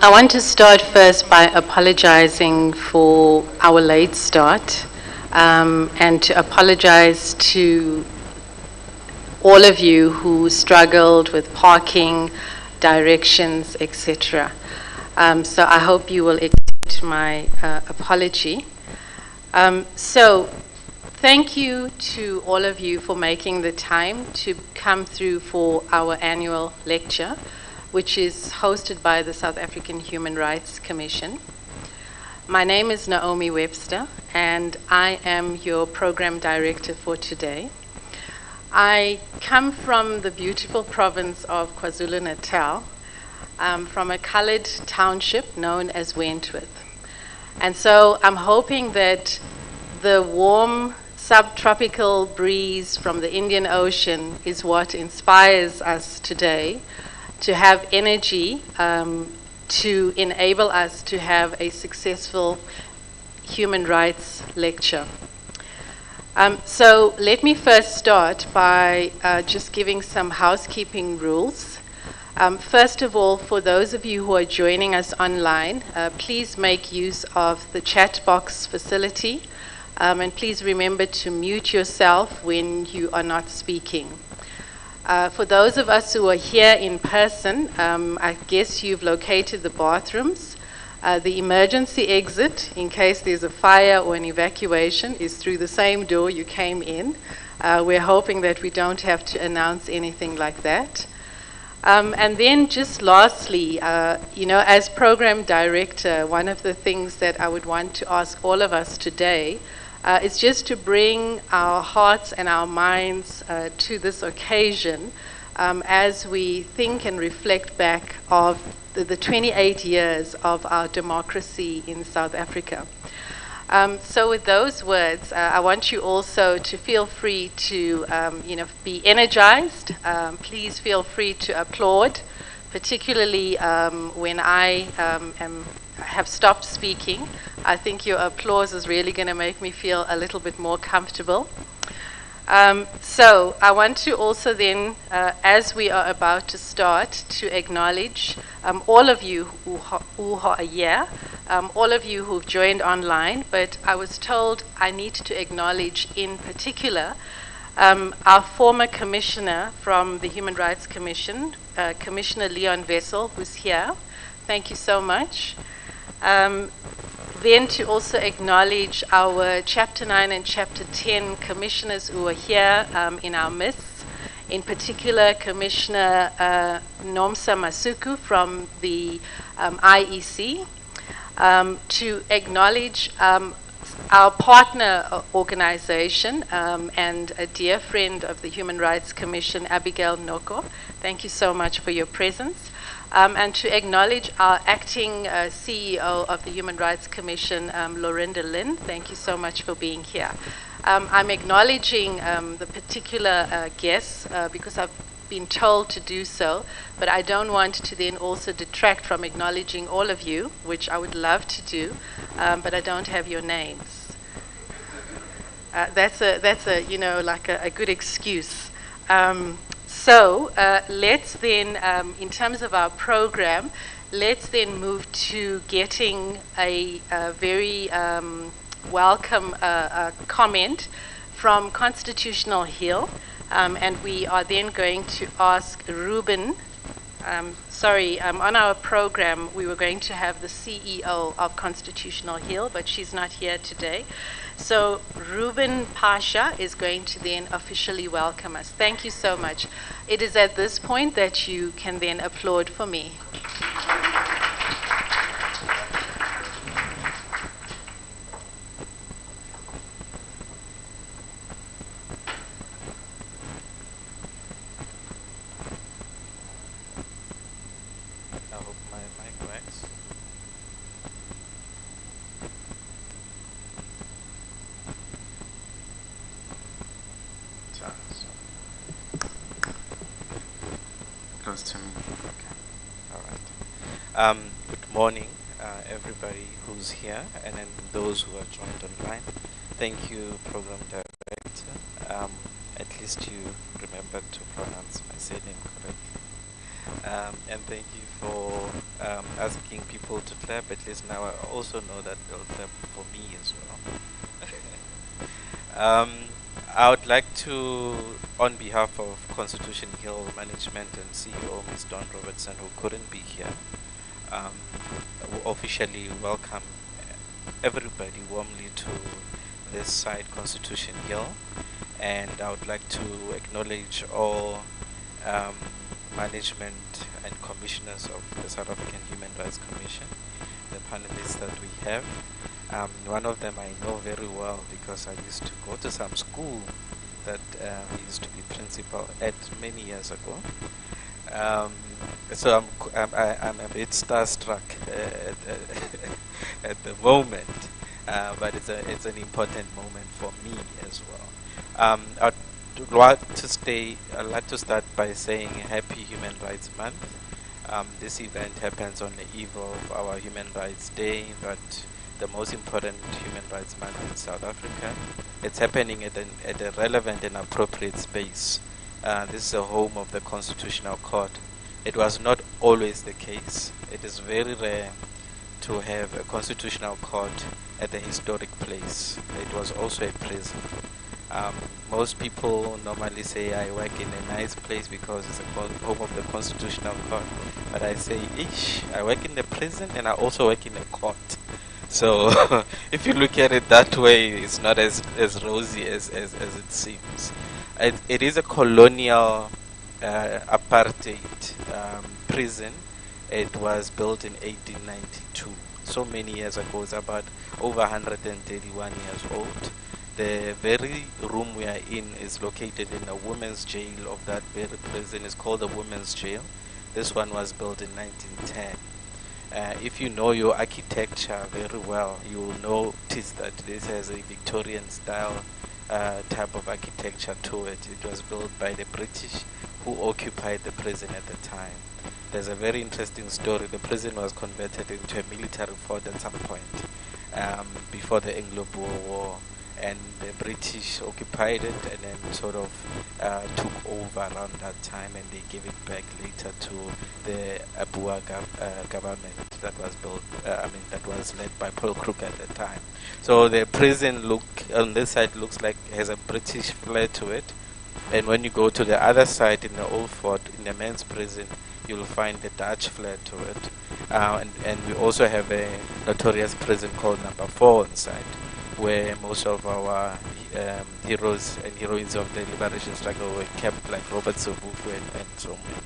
I want to start first by apologizing for our late start and to apologize to all of you who struggled with parking, directions, etc. So I hope you will accept my apology. So thank you to all of you for making the time to come through for our annual lecture, which is hosted by the South African Human Rights Commission. My name is Naomi Webster, and I am your program director for today. I come from the beautiful province of KwaZulu-Natal, from a colored township known as 𝗬𝗲. And so I'm hoping that the warm subtropical breeze from the Indian Ocean is what inspires us today to have energy to enable us to have a successful human rights lecture. So let me first start by just giving some housekeeping rules. First of all, for those of you who are joining us online, please make use of the chat box facility, and please remember to mute yourself when you are not speaking. For those of us who are here in person, I guess you've located the bathrooms. The emergency exit, in case there's a fire or an evacuation, is through the same door you came in. We're hoping that we don't have to announce anything like that. And then just lastly, as program director, one of the things that I would want to ask all of us today is just to bring our hearts and our minds to this occasion as we think and reflect back of the 28 years of our democracy in South Africa. So with those words, I want you also to feel free to be energized. Please feel free to applaud, particularly when I have stopped speaking. I think your applause is really going to make me feel a little bit more comfortable. So I want to also then, as we are about to start, to acknowledge all of you who are here, all of you who've joined online, but I was told I need to acknowledge in particular our former commissioner from the Human Rights Commission, Commissioner Leon Wessel, who's here. Thank you so much. Then to also acknowledge our Chapter 9 and Chapter 10 commissioners who are here in our midst, in particular Commissioner 𝗬𝗲 Masuku from the IEC, to acknowledge our partner organization and a dear friend of the Human Rights Commission, Abigail Noko. Thank you so much for your presence. And to acknowledge our acting CEO of the Human Rights Commission, Lorinda Lynn. Thank you so much for being here. I'm acknowledging the particular guests because I've been told to do so, but I don't want to then also detract from acknowledging all of you, which I would love to do, but I don't have your names. That's a good excuse. So let's then, in terms of our program, let's then move to getting a very welcome comment from Constitutional Hill. And we are then going to ask Ruben, on our program we were going to have the CEO of Constitutional Hill, but she's not here today. So Ruben Pasha is going to then officially welcome us. Thank you so much. It is at this point that you can then applaud for me. To me. Okay. All right. Good morning, everybody who's here, and then those who are joined online. Thank you, Program Director. At least you remembered to pronounce my surname correctly. And thank you for asking people to clap. At least now I also know that they'll clap for me as well. I would like to, on behalf of Constitution Hill Management and CEO Ms. Dawn Robertson, who couldn't be here, officially welcome everybody warmly to this site, Constitution Hill. And I would like to acknowledge all management and commissioners of the South African Human Rights Commission, the panelists that we have. One of them I know very well because I used to go to some school that he used to be principal at many years ago. So I'm a bit starstruck at the moment, but it's an important moment for me as well. I'd like to start by saying Happy Human Rights Month. This event happens on the eve of our Human Rights Day, but the most important Human Rights Month in South Africa. It's happening at a relevant and appropriate space. This is the home of the Constitutional Court. It was not always the case. It is very rare to have a Constitutional Court at a historic place. It was also a prison. Most people normally say I work in a nice place because it's the home of the Constitutional Court. But I say, I work in the prison and I also work in a court. So if you look at it that way, it's not as rosy as it seems. It is a colonial apartheid prison. It was built in 1892. So many years ago. It's about over 131 years old. The very room we are in is located in a women's jail of that very prison. It's called the women's jail. This one was built in 1910. If you know your architecture very well, you will notice that this has a Victorian style type of architecture to it. It was built by the British who occupied the prison at the time. There's a very interesting story. The prison was converted into a military fort at some point before the Anglo-Boer War. And the British occupied it and then sort of took over around that time, and they gave it back later to the 𝗬𝗲 government that was built. That was led by Paul Kruger at the time. So the prison on this side looks like has a British flair to it, and when you go to the other side in the old fort, in the men's prison, you'll find the Dutch flair to it. And we also have a notorious prison called Number 4 inside, where most of our heroes and heroines of the liberation struggle were kept, like Robert Sobukwe and so many.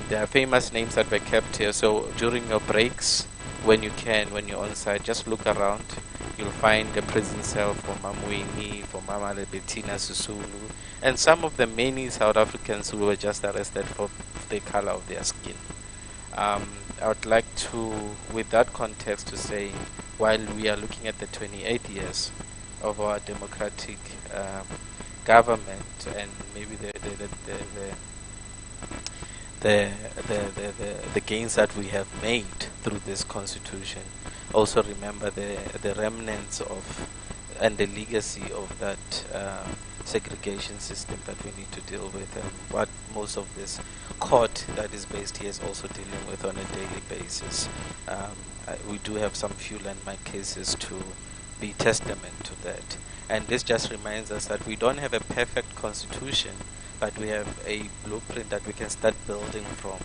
There are famous names that were kept here, so during your breaks, when you're on site, just look around. You'll find a prison cell for Mamuini, for Mama Bettina Susulu, and some of the many South Africans who were just arrested for the color of their skin. I would like to, with that context, to say, while we are looking at the 28 years of our democratic government and maybe the gains that we have made through this constitution, also remember the remnants of and the legacy of that segregation system that we need to deal with, and what most of this court that is based here is also dealing with on a daily basis. We do have some few landmark cases to be testament to that. And this just reminds us that we don't have a perfect constitution, but we have a blueprint that we can start building from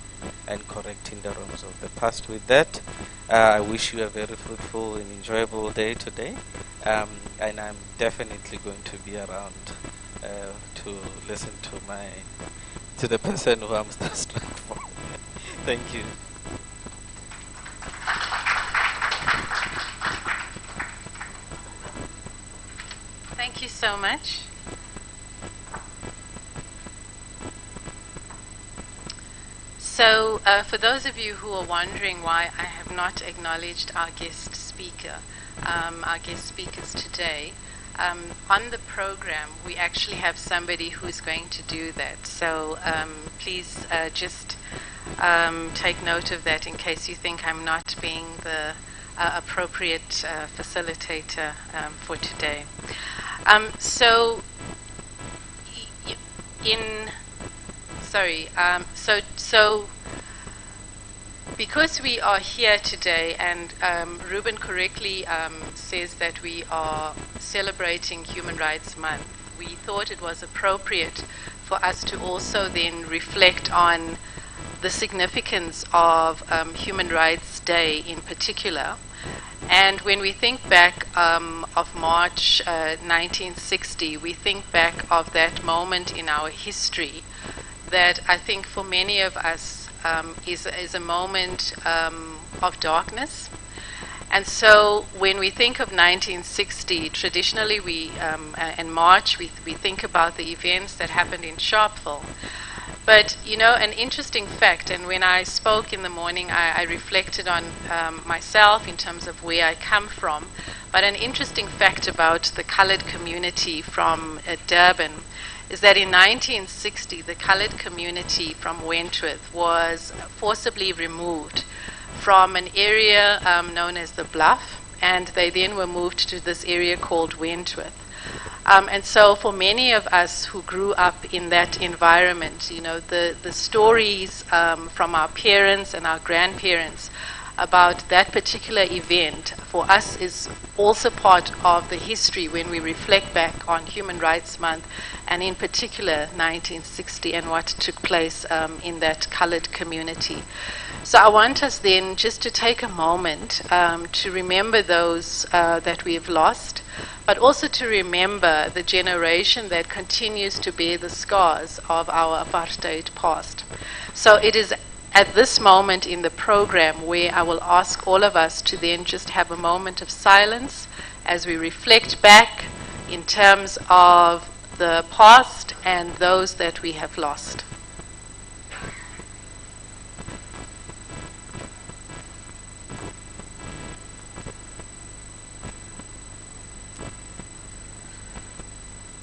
and correcting the wrongs of the past. With that, I wish you a very fruitful and enjoyable day today. And I'm definitely going to be around to listen to the person who I'm starstruck for. Thank you. Thank you so much. So, for those of you who are wondering why I have not acknowledged our guest speaker, our guest speakers today, on the program we actually have somebody who's going to do that. So please just take note of that in case you think I'm not being the appropriate facilitator for today. sorry. So because we are here today, and Ruben correctly says that we are celebrating Human Rights Month, we thought it was appropriate for us to also then reflect on the significance of Human Rights Day in particular. And when we think back of March 1960, we think back of that moment in our history that I think for many of us is a moment of darkness. And so when we think of 1960, traditionally in March, we think about the events that happened in Sharpeville. But, you know, an interesting fact, and when I spoke in the morning, I reflected on myself in terms of where I come from, but an interesting fact about the colored community from Durban is that in 1960, the colored community from Wentworth was forcibly removed from an area known as the Bluff, and they then were moved to this area called Wentworth. And so for many of us who grew up in that environment, you know, the stories from our parents and our grandparents about that particular event for us is also part of the history when we reflect back on Human Rights Month, and in particular 1960 and what took place in that colored community. So I want us then just to take a moment to remember those that we have lost, but also to remember the generation that continues to bear the scars of our apartheid past. So it is at this moment in the program where I will ask all of us to then just have a moment of silence as we reflect back in terms of the past and those that we have lost.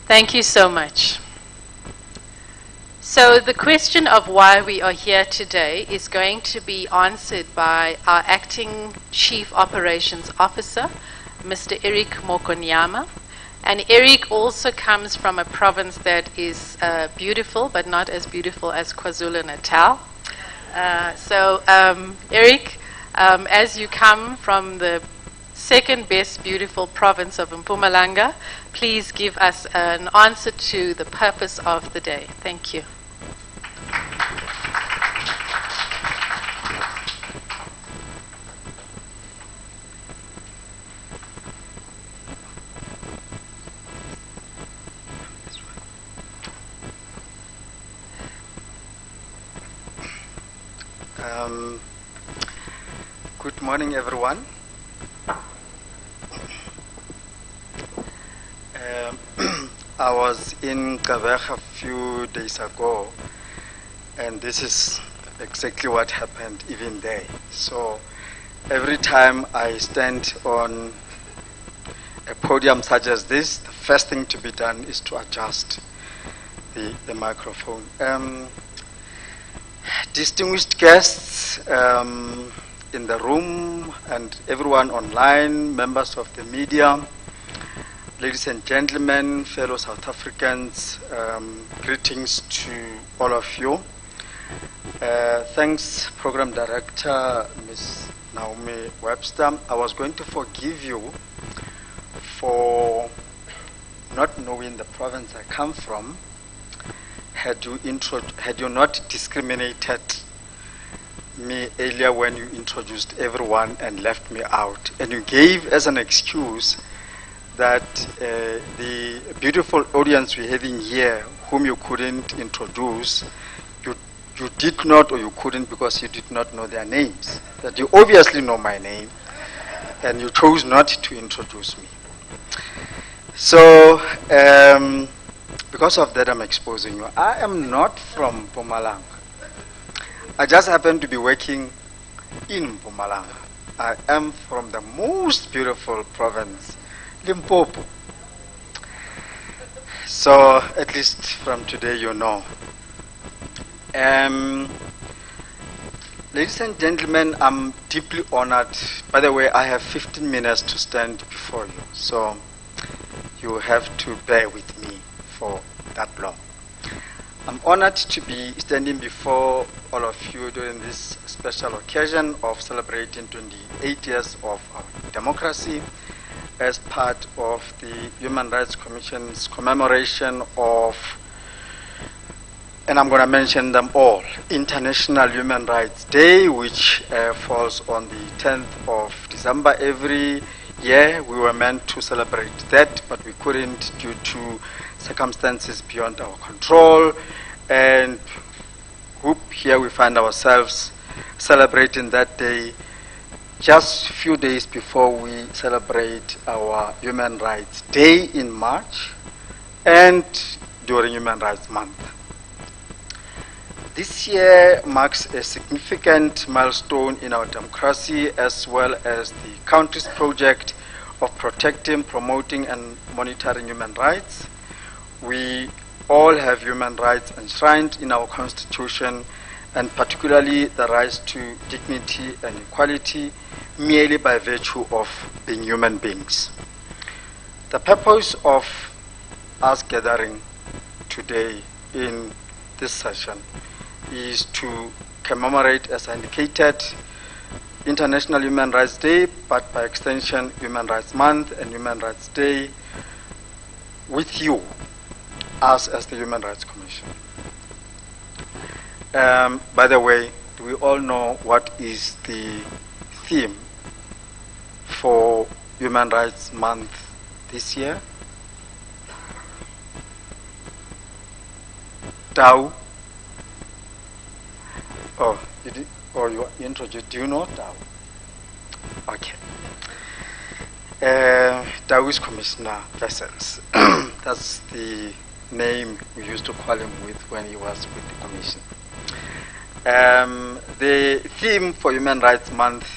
Thank you so much. So the question of why we are here today is going to be answered by our Acting Chief Operations Officer, Mr. 𝗬𝗲𝗿𝘀. And Eric also comes from a province that is beautiful, but not as beautiful as KwaZulu-Natal. So Eric, as you come from the second best beautiful province of Mpumalanga, please give us an answer to the purpose of the day. Thank you. Good morning, everyone. I was in 𝗬𝗲 a few days ago, and this is exactly what happened even there. So every time I stand on a podium such as this, the first thing to be done is to adjust the microphone. Distinguished guests in the room and everyone online, members of the media, ladies and gentlemen, fellow South Africans, greetings to all of you. Thanks, Program Director, Ms. Naomi Webster. I was going to forgive you for not knowing the province I come from had you not discriminated me earlier when you introduced everyone and left me out. And you gave as an excuse that the beautiful audience we're having here, whom you couldn't introduce, you did not, or you couldn't because you did not know their names. That you obviously know my name, and you chose not to introduce me. So, because of that, I'm exposing you. I am not from Mpumalanga. I just happen to be working in Mpumalanga. I am from the most beautiful province, Limpopo. So at least from today you know. Ladies and gentlemen, I'm deeply honored. By the way, I have 15 minutes to stand before you, so you have to bear with me for that long. I'm honored to be standing before all of you during this special occasion of celebrating 28 years of our democracy as part of the Human Rights Commission's commemoration of, and I'm going to mention them all, International Human Rights Day, which falls on the 10th of December every year. We were meant to celebrate that, but we couldn't due to circumstances beyond our control. And here we find ourselves celebrating that day just a few days before we celebrate our Human Rights Day in March and during Human Rights Month. This year marks a significant milestone in our democracy as well as the country's project of protecting, promoting, and monitoring human rights. We all have human rights enshrined in our Constitution, and particularly the rights to dignity and equality merely by virtue of being human beings. The purpose of us gathering today in this session is to commemorate, as I indicated, International Human Rights Day, but by extension Human Rights Month and Human Rights Day with you, us as the Human Rights Commission. By the way, do we all know what is the theme for Human Rights Month this year? Tau. Oh, you introduced, do you know Tau? Okay. Tau is Commissioner Vessels. That's the name we used to call him with when he was with the Commission. The theme for Human Rights Month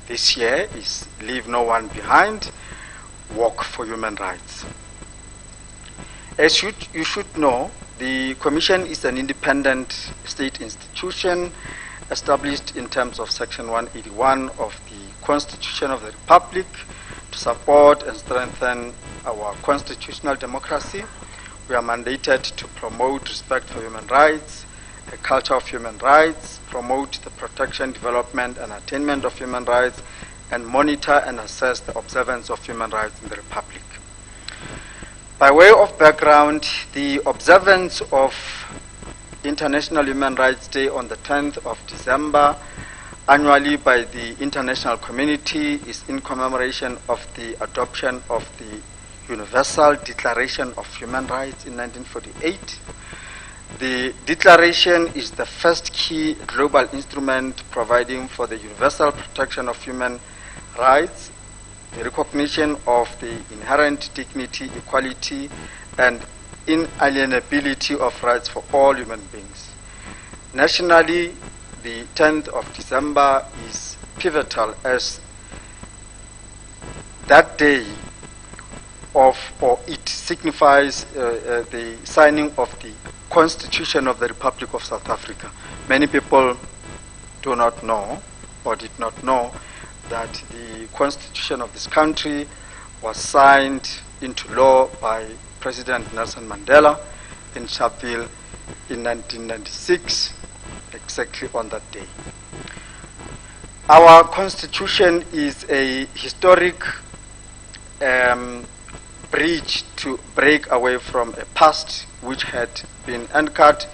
this year is Leave No One Behind, Walk for Human Rights. As you should know, the Commission is an independent state institution established in terms of Section 181 of the Constitution of the Republic to support and strengthen our constitutional democracy. We are mandated to promote respect for human rights, a culture of human rights, promote the protection, development, and attainment of human rights, and monitor and assess the observance of human rights in the Republic. By way of background, the observance of International Human Rights Day on the 10th of December annually by the international community is in commemoration of the adoption of the Universal Declaration of Human Rights in 1948. The Declaration is the first key global instrument providing for the universal protection of human rights, the recognition of the inherent dignity, equality, and inalienability of rights for all human beings. Nationally, the 10th of December is pivotal as that day it signifies the signing of the Constitution of the Republic of South Africa. Many people do not know or did not know that the Constitution of this country was signed into law by President Nelson Mandela in Sharpeville in 1996, exactly on that day. Our Constitution is a historic bridge to break away from a past which had been anchored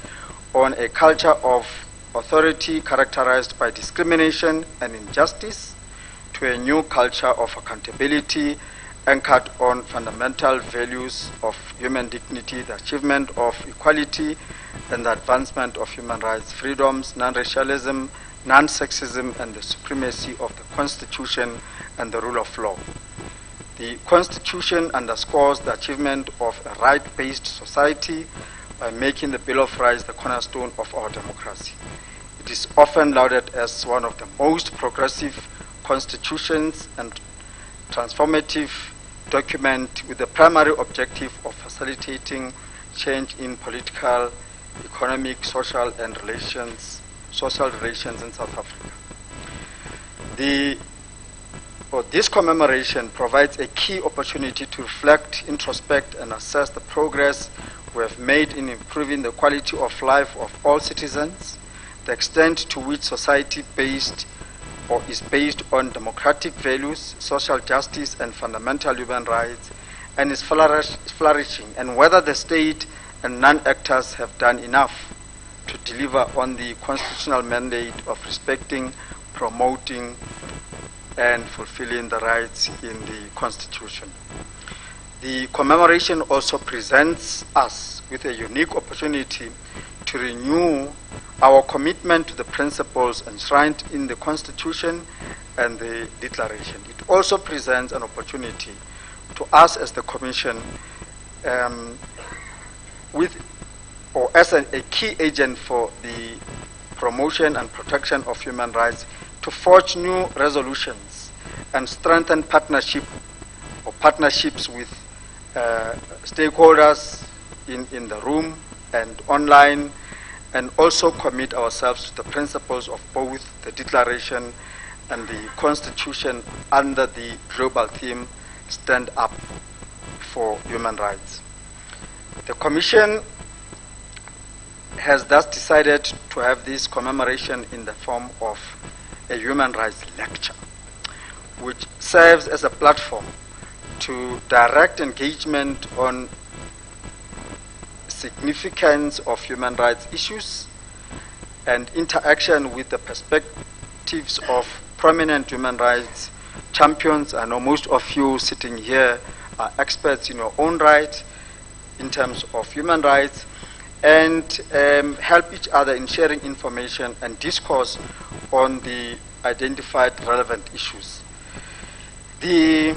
on a culture of authority characterized by discrimination and injustice to a new culture of accountability anchored on fundamental values of human dignity, the achievement of equality, and the advancement of human rights, freedoms, non-racialism, non-sexism, and the supremacy of the Constitution and the rule of law. The Constitution underscores the achievement of a right-based society by making the Bill of Rights the cornerstone of our democracy. It is often lauded as one of the most progressive constitutions and transformative document with the primary objective of facilitating change in political, economic, social relations in South Africa. This commemoration provides a key opportunity to reflect, introspect, and assess the progress we have made in improving the quality of life of all citizens, the extent to which society is based on democratic values, social justice, and fundamental human rights, and is flourishing, and whether the state and non-actors have done enough to deliver on the constitutional mandate of respecting, promoting, and fulfilling the rights in the Constitution. The commemoration also presents us with a unique opportunity to renew our commitment to the principles enshrined in the Constitution and the Declaration. It also presents an opportunity to us as the Commission as a key agent for the promotion and protection of human rights to forge new resolutions and strengthen partnerships with stakeholders in the room and online, and also commit ourselves to the principles of both the Declaration and the Constitution under the global theme, Stand Up for Human Rights. The Commission has thus decided to have this commemoration in the form of a human rights lecture, which serves as a platform to direct engagement on significance of human rights issues and interaction with the perspectives of prominent human rights champions. I know most of you sitting here are experts in your own right in terms of human rights, and help each other in sharing information and discourse on the identified relevant issues. The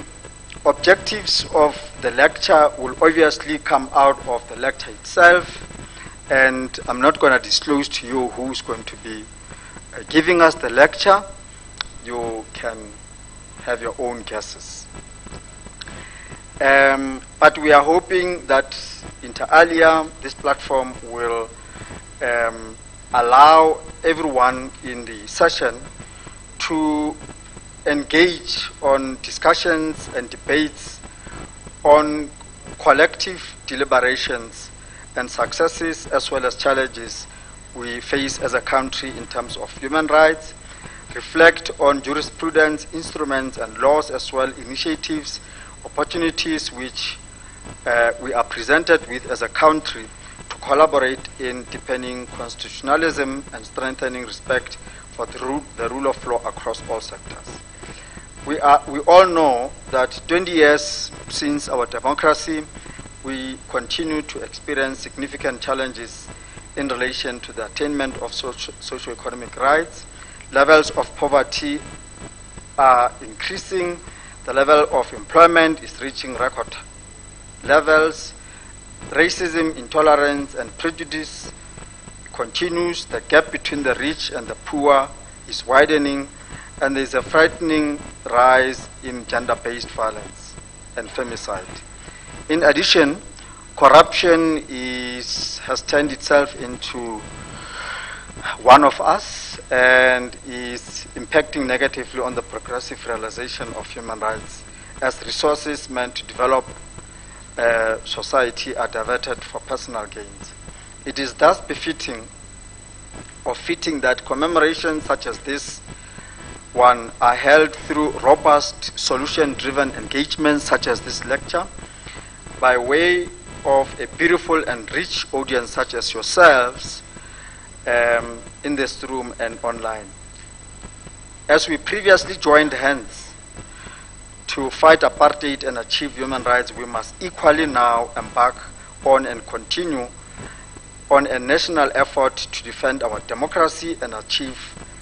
objectives of the lecture will obviously come out of the lecture itself, and I'm not going to disclose to you who's going to be giving us the lecture. You can have your own guesses. But we are hoping that inter alia, this platform will allow everyone in the session to engage on discussions and debates on collective deliberations and successes as well as challenges we face as a country in terms of human rights, reflect on jurisprudence, instruments and laws as well, initiatives, opportunities which we are presented with as a country to collaborate in deepening constitutionalism and strengthening respect for the rule of law across all sectors. We all know that 20 years since our democracy, we continue to experience significant challenges in relation to the attainment of socio-economic rights. Levels of poverty are increasing. The level of employment is reaching record levels. Racism, intolerance, and prejudice continues. The gap between the rich and the poor is widening, and there is a frightening rise in gender-based violence and femicide. In addition, corruption has turned itself into one of us and is impacting negatively on the progressive realization of human rights as resources meant to develop society are diverted for personal gains. It is thus befitting or fitting that commemorations such as this one are held through robust solution-driven engagements such as this lecture by way of a beautiful and rich audience such as yourselves in this room and online. As we previously joined hands to fight apartheid and achieve human rights, we must equally now embark on and continue on a national effort to defend our democracy and achieve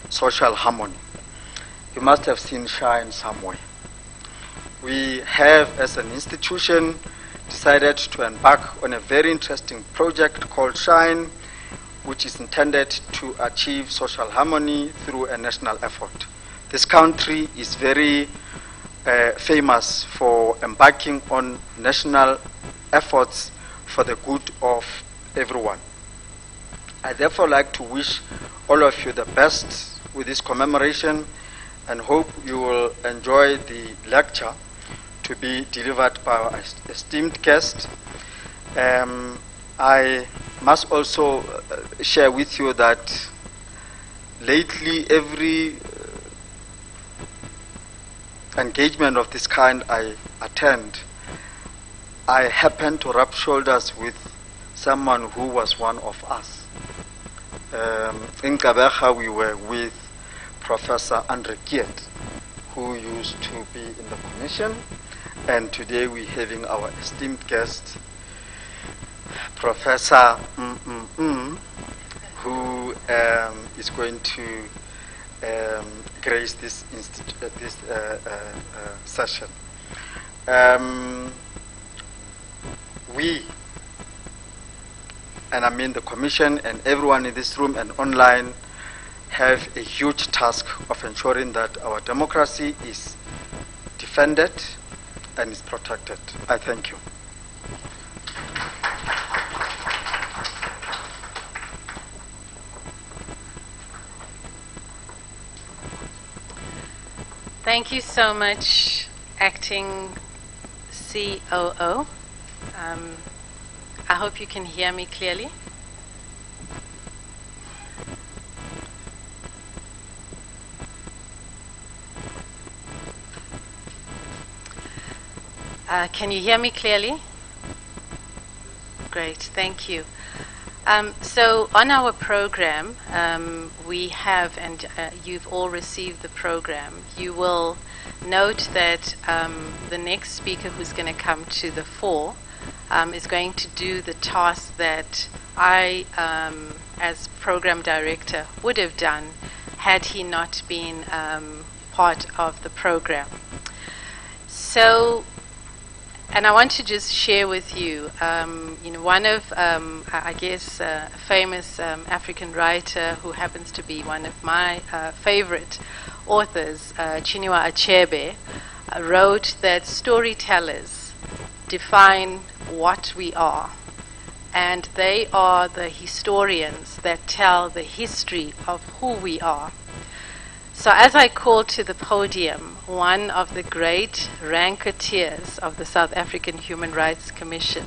social harmony. You must have seen SHINE somewhere. We have, as an institution, decided to embark on a very interesting project called SHINE, which is intended to achieve social harmony through a national effort. This country is very famous for embarking on national efforts for the good of everyone. I therefore like to wish all of you the best with this commemoration and hope you will enjoy the lecture to be delivered by our esteemed guest. I must also share with you that lately every engagement of this kind I attend, I happen to rub shoulders with someone who was one of us. In 𝗬𝗲𝗿𝘀 we were with Professor 𝗬𝗲𝗿𝘀, who used to be in the commission, and today we're having our esteemed guest, Professor who is going to grace this session. We, and I mean the Commission and everyone in this room and online, have a huge task of ensuring that our democracy is defended and is protected. I thank you. Thank you so much, Acting COO. I hope you can hear me clearly. Can you hear me clearly? Great, thank you. So on our program, we have, and you've all received the program, you will note that the next speaker who's going to come to the fore is going to do the task that I, as program director, would have done had he not been part of the program. So, and I want to just share with you, one of, I guess, a famous African writer who happens to be one of my favorite authors, Chinua Achebe, wrote that storytellers define what we are, and they are the historians that tell the history of who we are. So as I call to the podium one of the great ranketeers of the South African Human Rights Commission,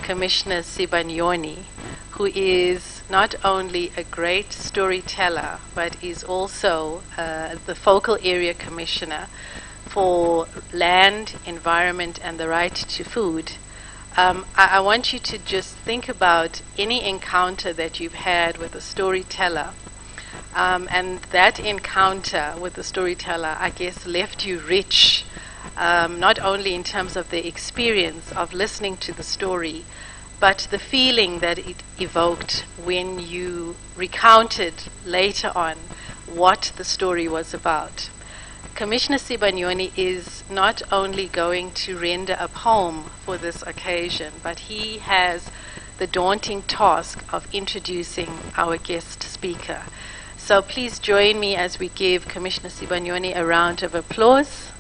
Commissioner Sibanyoni, who is not only a great storyteller, but is also the focal area commissioner for land, environment, and the right to food. I want you to just think about any encounter that you've had with a storyteller. And that encounter with the storyteller, I guess, left you rich, not only in terms of the experience of listening to the story, but the feeling that it evoked when you recounted later on what the story was about. Commissioner Sibanyoni is not only going to render a poem for this occasion, but he has the daunting task of introducing our guest speaker. So please join me as we give Commissioner Sibanyoni a round of applause.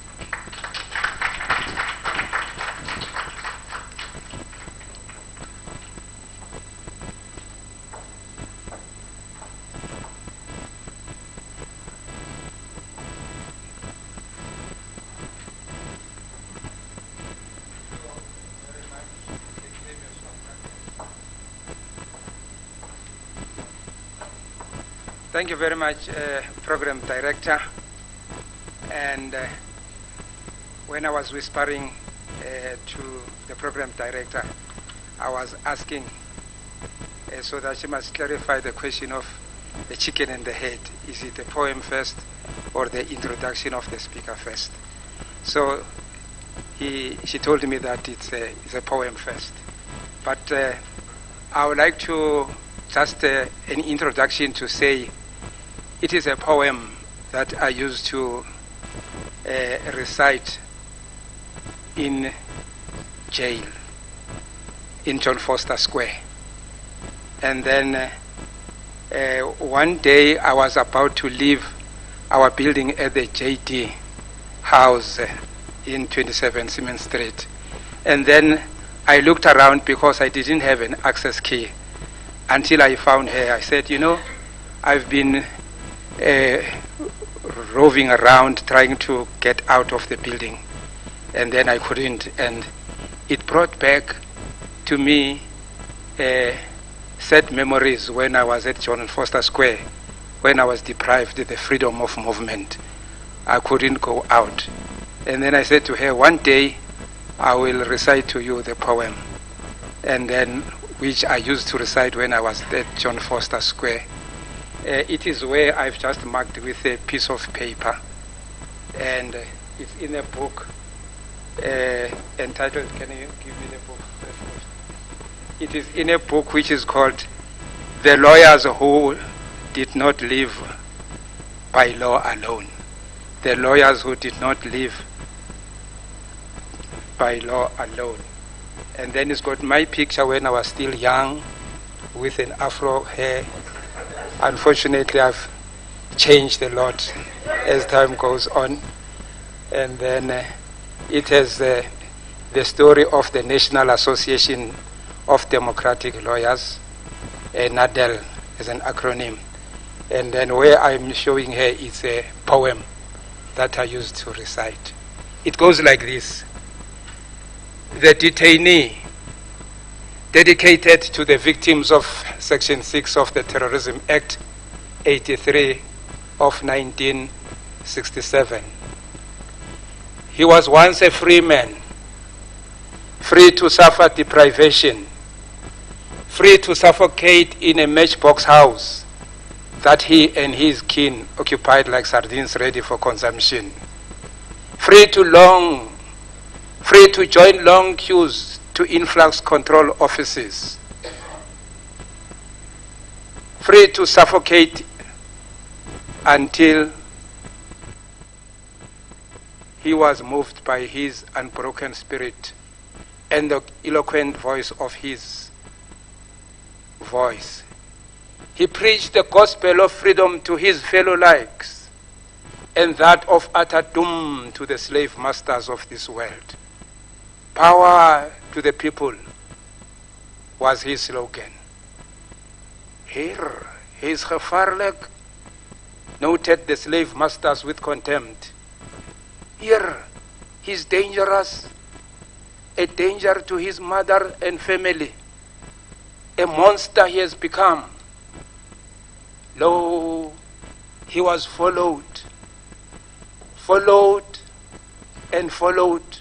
Thank you very much, Program Director. And when I was whispering to the Program Director, I was asking so that she must clarify the question of the chicken and the head. Is it a poem first or the introduction of the speaker first? So she told me that it's a poem first. But I would like to just an introduction to say it is a poem that I used to recite in jail in John Foster Square. And then one day I was about to leave our building at the JD house in 27 Siemens Street. And then I looked around because I didn't have an access key until I found her. I said, you know, I've been roving around trying to get out of the building, and then I couldn't, and it brought back to me sad memories when I was at John Foster Square, when I was deprived of the freedom of movement. I couldn't go out. And then I said to her, one day I will recite to you the poem, and then which I used to recite when I was at John Foster Square. It is where I've just marked with a piece of paper, and it's in a book entitled, can you give me the book? It is in a book which is called The Lawyers Who Did Not Live by Law Alone. The Lawyers Who Did Not Live by Law Alone. And then it's got my picture when I was still young with an afro hair. Unfortunately, I've changed a lot as time goes on. And then it has the story of the National Association of Democratic Lawyers, NADEL as an acronym. And then where I'm showing here is a poem that I used to recite. It goes like this. The detainee, dedicated to the victims of Section 6 of the Terrorism Act 83 of 1967. He was once a free man, free to suffer deprivation, free to suffocate in a matchbox house that he and his kin occupied like sardines ready for consumption, free to join long queues to influx control offices, free to suffocate until he was moved by his unbroken spirit and the eloquent voice of his voice. He preached the gospel of freedom to his fellow likes and that of utter doom to the slave masters of this world. Power to the people was his slogan. Here, his 𝗬𝗲𝗿𝘀 noted the slave masters with contempt. Here, he's dangerous, a danger to his mother and family. A monster he has become. Lo, he was followed and followed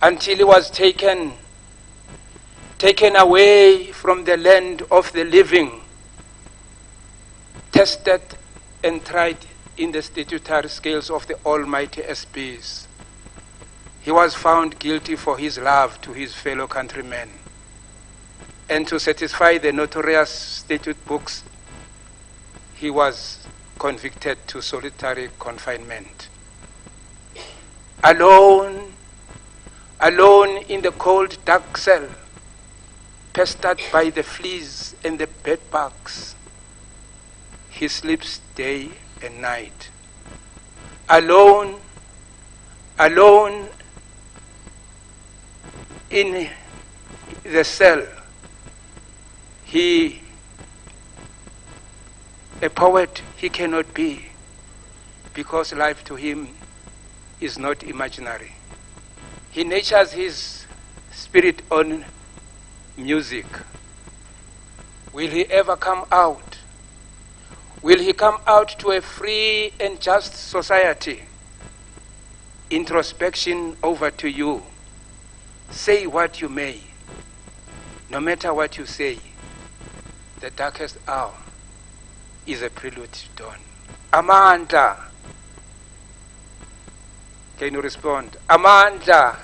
until he was taken away from the land of the living, tested and tried in the statutory scales of the almighty SPs. He was found guilty for his love to his fellow countrymen, and to satisfy the notorious statute books, he was convicted to solitary confinement. Alone in the cold, dark cell, pestered by the fleas and the bedbugs, he sleeps day and night. Alone in the cell, a poet he cannot be, because life to him is not imaginary. He nurtures his spirit on music. Will he ever come out? Will he come out to a free and just society? Introspection over to you. Say what you may. No matter what you say, the darkest hour is a prelude to dawn. Amanda. Can you respond? Amanda.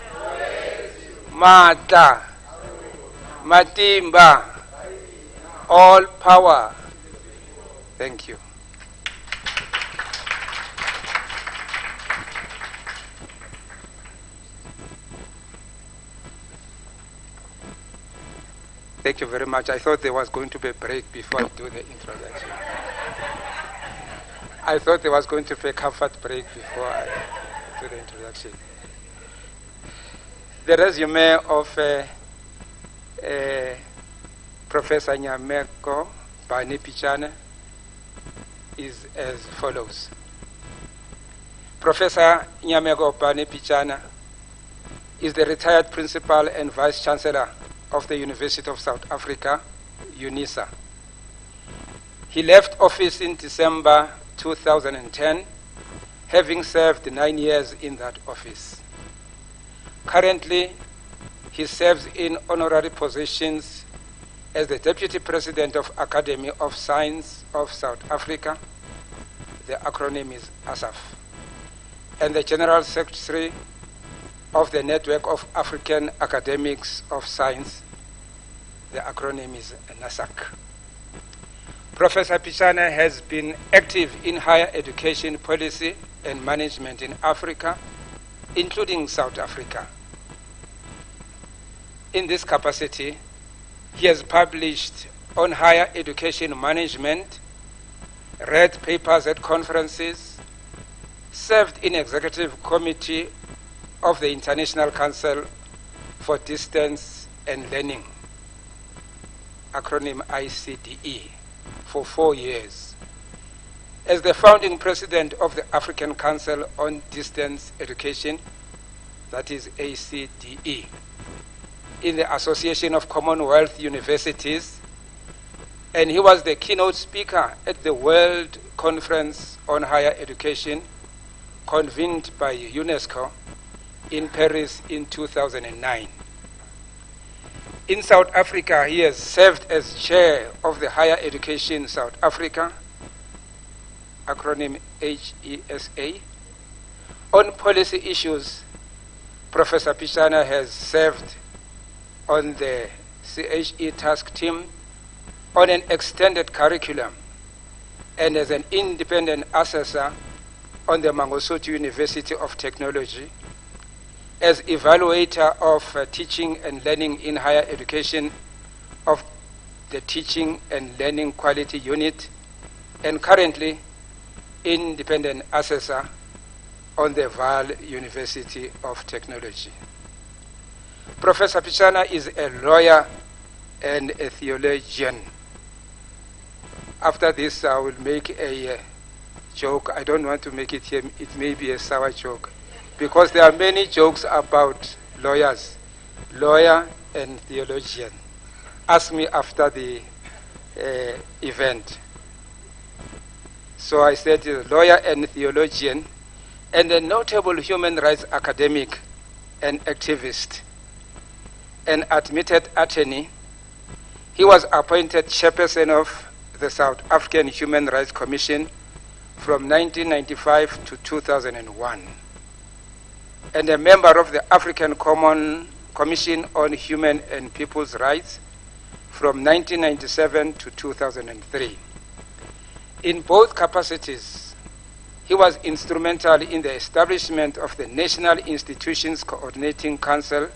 Mata. Matimba. All power. Thank you. Thank you very much. I thought there was going to be a break before I do the introduction. I thought there was going to be a comfort break before I do the introduction. The resume of Professor 𝗬𝗲𝗿𝘀 is as follows. Professor 𝗬𝗲𝗿𝘀 is the retired principal and vice chancellor of the University of South Africa, UNISA. He left office in December 2010, having served 9 years in that office. Currently, he serves in honorary positions as the Deputy President of Academy of Science of South Africa, the acronym is ASAF, and the General Secretary of the Network of African Academics of Science, the acronym is NASAC. Professor ภิshana has been active in higher education policy and management in Africa, including South Africa. In this capacity, he has published on higher education management, read papers at conferences, served in executive committee of the International Council for Distance and Learning, acronym ICDE, for 4 years, as the founding president of the African Council on Distance Education, that is ACDE, in the Association of Commonwealth Universities, and he was the keynote speaker at the World Conference on Higher Education, convened by UNESCO in Paris in 2009. In South Africa, he has served as chair of the Higher Education South Africa, acronym HESA. On policy issues, Professor ภิshana has served on the CHE task team on an extended curriculum and as an independent assessor on the Mangosuthu University of Technology, as evaluator of teaching and learning in higher education of the Teaching and Learning Quality Unit, and currently independent assessor on the Vaal University of Technology. Professor ภิshana is a lawyer and a theologian. After this, I will make a joke. I don't want to make it here. It may be a sour joke, because there are many jokes about lawyers, lawyer and theologian. Ask me after the event. So I said lawyer and theologian, and a notable human rights academic and activist, an admitted attorney. He was appointed chairperson of the South African Human Rights Commission from 1995 to 2001, and a member of the African Common Commission on Human and People's Rights from 1997 to 2003. In both capacities, he was instrumental in the establishment of the National Institutions Coordinating Council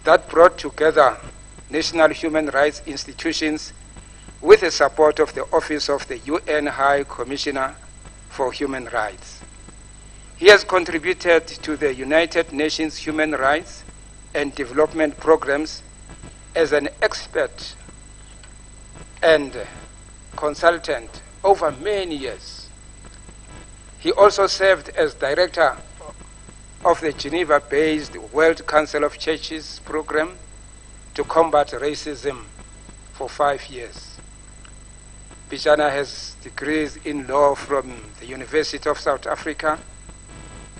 that brought together national human rights institutions with the support of the Office of the UN High Commissioner for Human Rights. He has contributed to the United Nations Human Rights and Development Programs as an expert and consultant over many years. He also served as director of the Geneva-based World Council of Churches program to combat racism for 5 years. ภิshana has degrees in law from the University of South Africa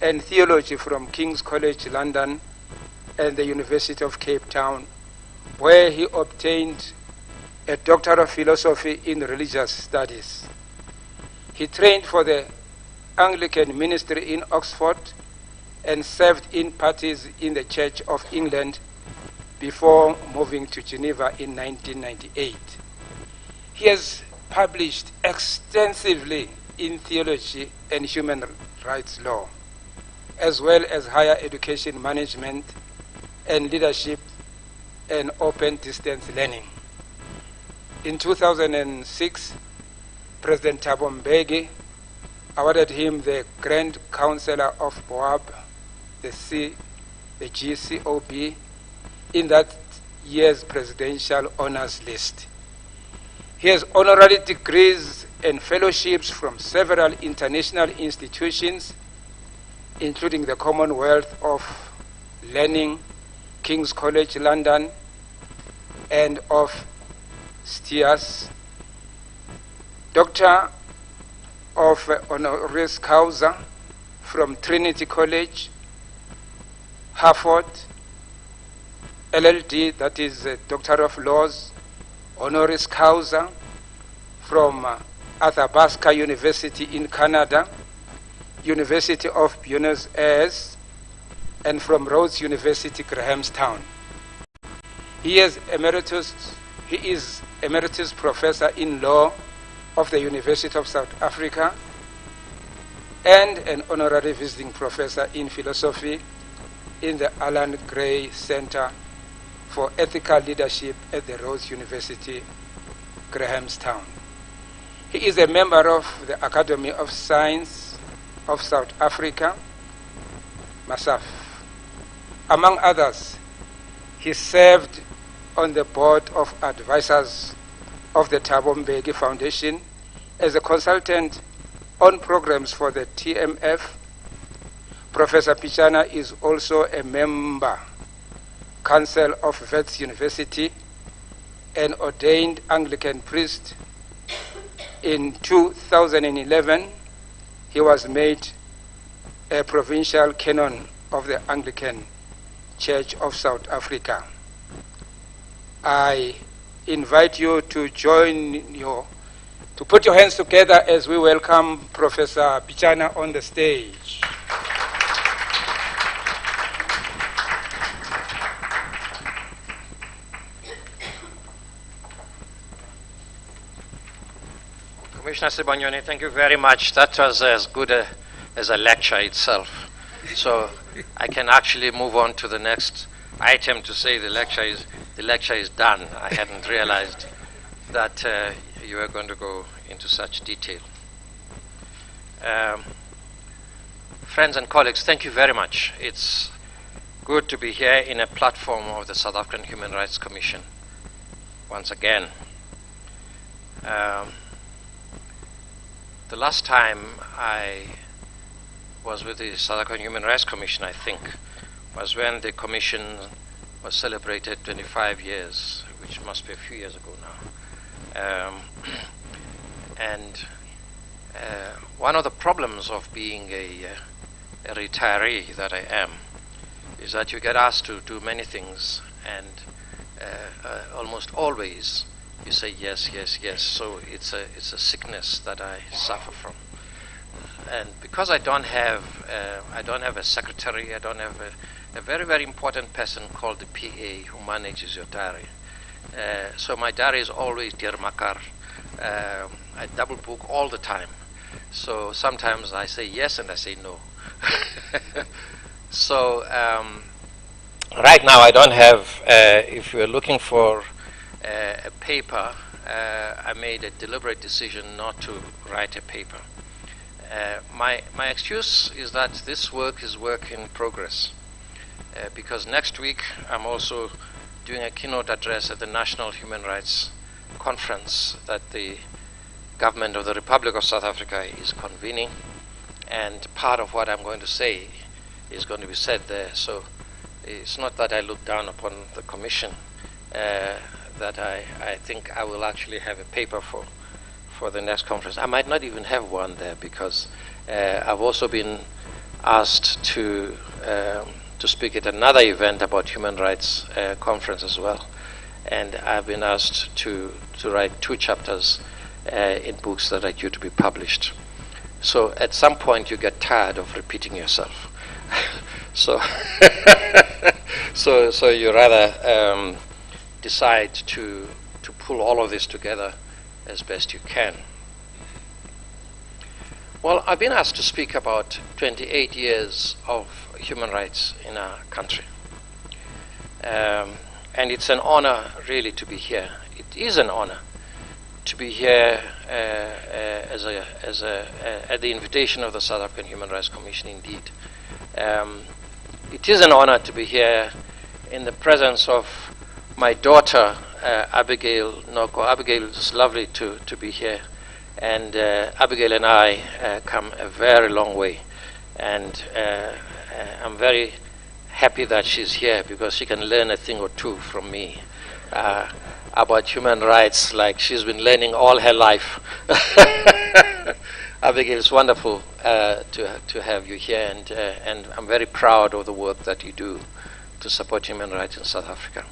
and theology from King's College London and the University of Cape Town, where he obtained a Doctor of Philosophy in Religious Studies. He trained for the Anglican ministry in Oxford and served in parties in the Church of England before moving to Geneva in 1998. He has published extensively in theology and human rights law, as well as higher education management and leadership and open distance learning. In 2006, President Thabo Mbeki awarded him the Grand Counselor of BOAB, the GCOB, in that year's presidential honors list. He has honorary degrees and fellowships from several international institutions, including the Commonwealth of Learning, King's College London, and of STIAS, Doctor of Honoris Causa from Trinity College, Harvard, LLD, that is Doctor of Laws, Honoris Causa from Athabasca University in Canada, University of Buenos Aires, and from Rhodes University, Grahamstown. He is emeritus professor in law of the University of South Africa and an honorary visiting professor in philosophy in the Alan Gray Center for Ethical Leadership at the Rhodes University, Grahamstown. He is a member of the Academy of Science of South Africa, MASAF. Among others, he served on the board of advisors of the Thabo Mbeki Foundation as a consultant on programs for the TMF. Professor Pichana is also a member Council of Wits University, an ordained Anglican priest. In 2011, he was made a provincial canon of the Anglican Church of South Africa. I invite you to to put your hands together as we welcome Professor Pichana on the stage. Commissioner Sibanyoni, thank you very much. That was as good as a lecture itself. So I can actually move on to the next item to say the lecture is done. I hadn't realized that you were going to go into such detail. Friends and colleagues, thank you very much. It's good to be here in a platform of the South African Human Rights Commission once again. The last time I was with the South African Human Rights Commission, I think, was when the Commission was celebrated 25 years, which must be a few years ago now. One of the problems of being a retiree that I am is that you get asked to do many things, and almost always you say yes, yes, yes. So it's a sickness that I suffer from, and because I don't have a secretary, I don't have a very, very important person called the PA who manages your diary. So my diary is always 𝐷𝑒𝑚𝑜𝑐𝑟𝑒. I double book all the time. So sometimes I say yes and I say no. So right now I don't have, if you're looking for a paper, I made a deliberate decision not to write a paper. My excuse is that this work is work in progress, because next week I'm also doing a keynote address at the National Human Rights Conference that the government of the Republic of South Africa is convening, and part of what I'm going to say is going to be said there. So it's not that I look down upon the Commission, that I think I will actually have a paper for the next conference. I might not even have one there, because I've also been asked to speak at another event about human rights conference as well, and I've been asked to write 2 chapters in books that are due to be published. So at some point you get tired of repeating yourself. so you rather decide to pull all of this together as best you can. Well, I've been asked to speak about 28 years of human rights in our country. And it's an honor really to be here. It is an honor to be here at the invitation of the South African Human Rights Commission indeed. It is an honor to be here in the presence of my daughter, Abigail Noko. Abigail, it's lovely to be here. And Abigail and I come a very long way. And I'm very happy that she's here, because she can learn a thing or two from me. about human rights like she's been learning all her life. Abigail, it's wonderful to have you here, and I'm very proud of the work that you do to support human rights in South Africa.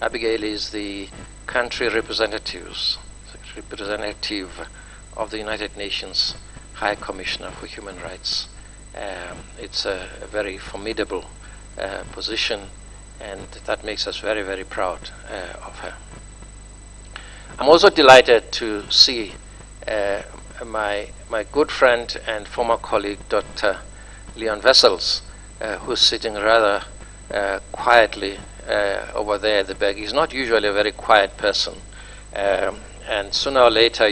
Abigail is the country representative of the United Nations High Commissioner for Human Rights. It's a very formidable position, and that makes us very, very proud of her. I'm also delighted to see my good friend and former colleague, Dr. Leon Wessels, who's sitting rather quietly over there at the back. He's not usually a very quiet person, and sooner or later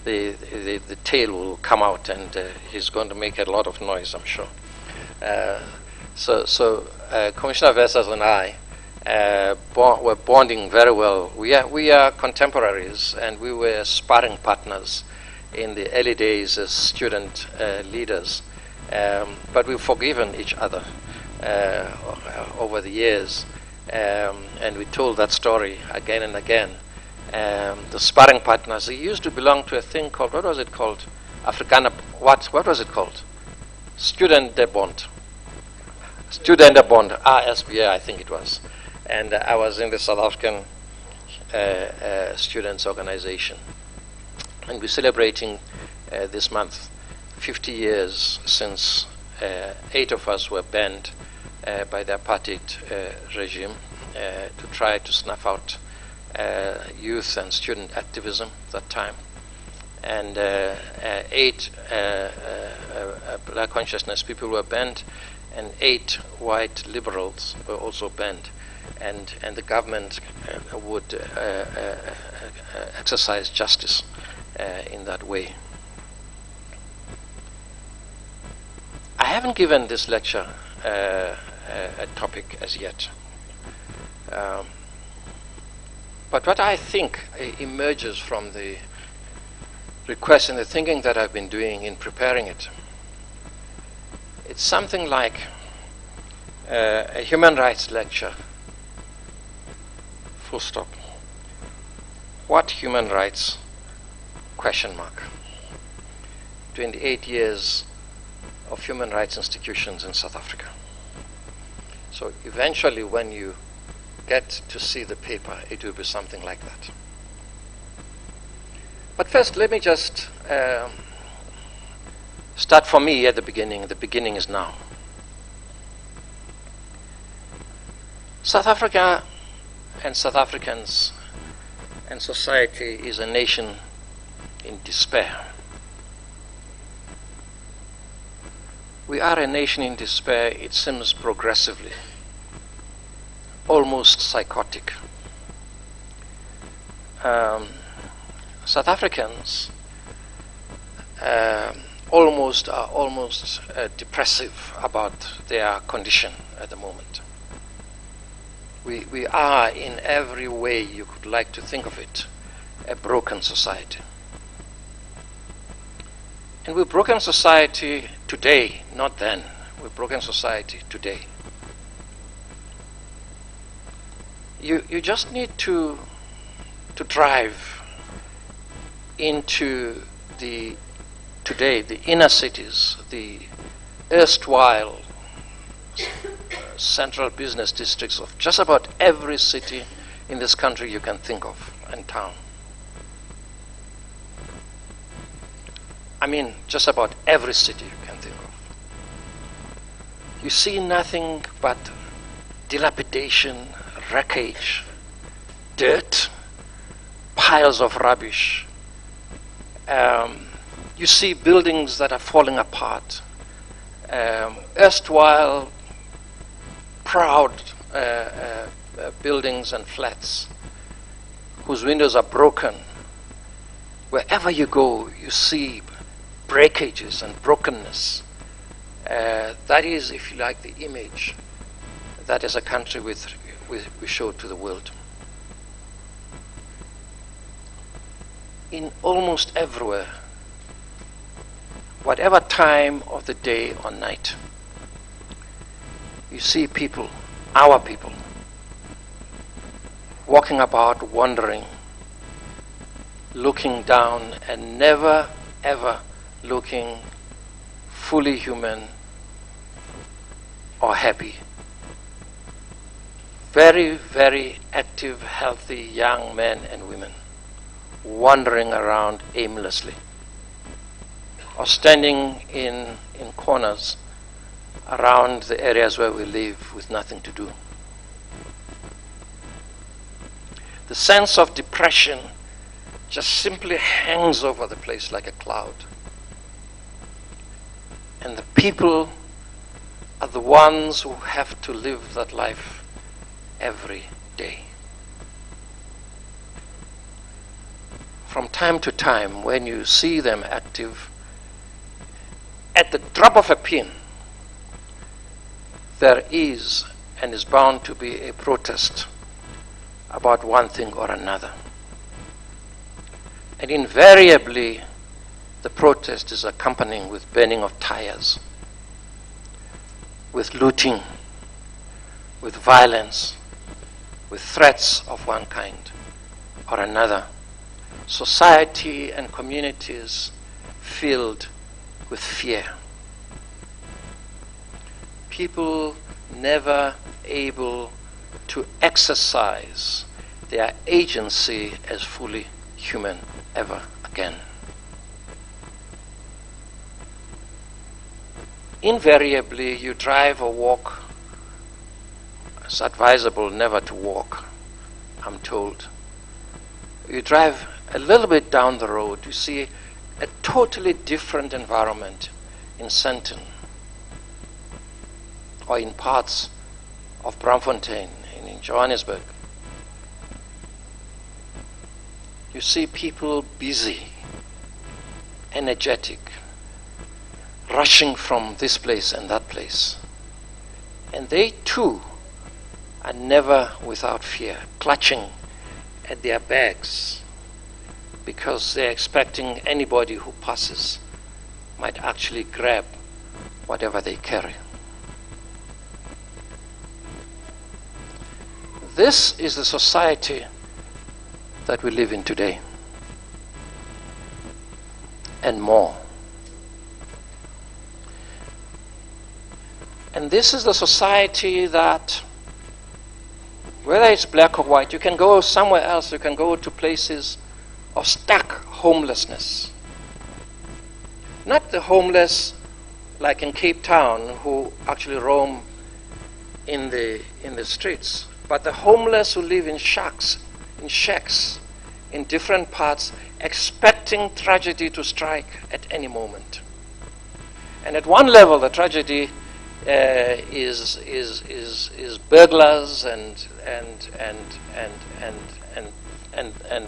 the tail will come out, and he's going to make a lot of noise, I'm sure. So Commissioner Wessels and I were bonding very well. We are contemporaries, and we were sparring partners in the early days as student leaders. But we've forgiven each other over the years, and we told that story again and again. The sparring partners, he used to belong to a thing called, what was it called? Afrikaner, what was it called? Studentbond, RSBA, I think it was. And I was in the South African Students Organization. And we're celebrating this month 50 years since 8 of us were banned by the apartheid regime to try to snuff out youth and student activism at that time. And 8 black consciousness people were banned, and 8 white liberals were also banned. And the government would exercise justice in that way. I haven't given this lecture a topic as yet. But what I think emerges from the request and the thinking that I've been doing in preparing it, it's something like a human rights lecture, full stop. What human rights? Question mark. 28 years of human rights institutions in South Africa. So eventually when you get to see the paper, it will be something like that. But first, let me just start for me at the beginning. The beginning is now. South Africa and South Africans and society is a nation in despair. We are a nation in despair, it seems progressively, almost psychotic. South Africans are almost depressive about their condition at the moment. We are, in every way you could like to think of it, a broken society. And we're broken society today, not then. We're broken society today. You just need to drive into the inner cities, the erstwhile central business districts of just about every city in this country you can think of, and town. I mean, just about every city you can think of. You see nothing but dilapidation, wreckage, dirt, piles of rubbish. You see buildings that are falling apart. Erstwhile proud buildings and flats whose windows are broken. Wherever you go, you see breakages and brokenness. That is, if you like, the image that as a country we show to the world. In almost everywhere, whatever time of the day or night, you see people, our people, walking about, wandering, looking down, and never, ever looking fully human or happy. Very, very active, healthy young men and women wandering around aimlessly or standing in corners around the areas where we live with nothing to do. The sense of depression just simply hangs over the place like a cloud. And the people are the ones who have to live that life every day. From time to time, when you see them active, at the drop of a pin, there is and is bound to be a protest about one thing or another. And invariably, the protest is accompanying with burning of tires, with looting, with violence, with threats of one kind or another. Society and communities filled with fear. People never able to exercise their agency as fully human ever again. Invariably, you drive or walk. It's advisable never to walk, I'm told. You drive a little bit down the road, you see a totally different environment in Sandton or in parts of Braamfontein in Johannesburg. You see people busy, energetic, rushing from this place and that place. And they too are never without fear, clutching at their bags because they're expecting anybody who passes might actually grab whatever they carry. This is the society that we live in today, and more. And this is the society that, whether it's black or white, you can go somewhere else, you can go to places of stark homelessness. Not the homeless like in Cape Town who actually roam in the streets, but the homeless who live in shacks, in different parts, expecting tragedy to strike at any moment. And at one level, the tragedy is burglars and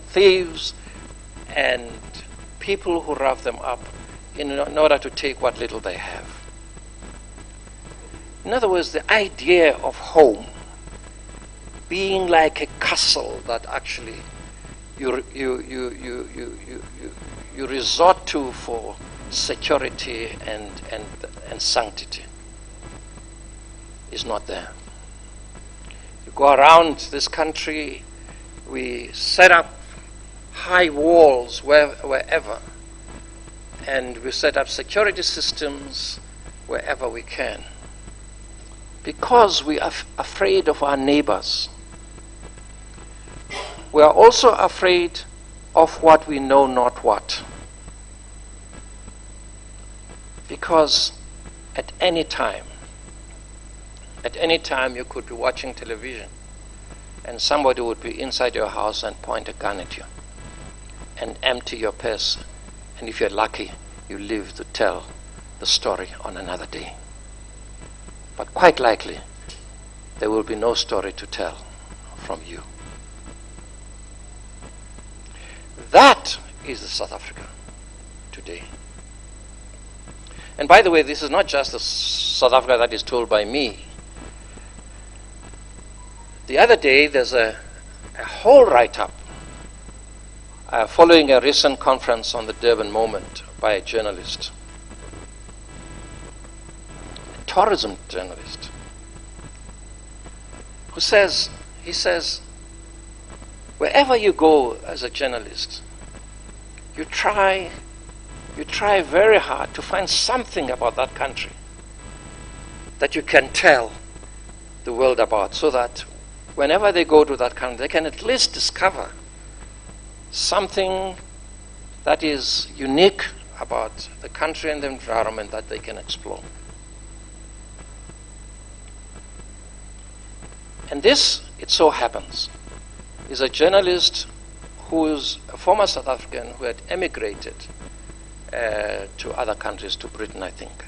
thieves and people who rough them up in order to take what little they have. In other words, the idea of home being like a castle that actually you resort to for security and sanctity is not there. You go around this country, we set up high walls wherever, and we set up security systems wherever we can, because we are afraid of our neighbors. We are also afraid of what we know not what, because at any time you could be watching television and somebody would be inside your house and point a gun at you and empty your purse, and if you're lucky, you live to tell the story on another day. But quite likely, there will be no story to tell from you. That is the South Africa today. And by the way, this is not just the South Africa that is told by me. The other day, there's a whole write-up following a recent conference on the Durban moment by a journalist, a tourism journalist, he says, Wherever you go as a journalist, you try very hard to find something about that country that you can tell the world about, so that whenever they go to that country, they can at least discover something that is unique about the country and the environment that they can explore. And this, it so happens, is a journalist who is a former South African who had emigrated to other countries, to Britain, I think.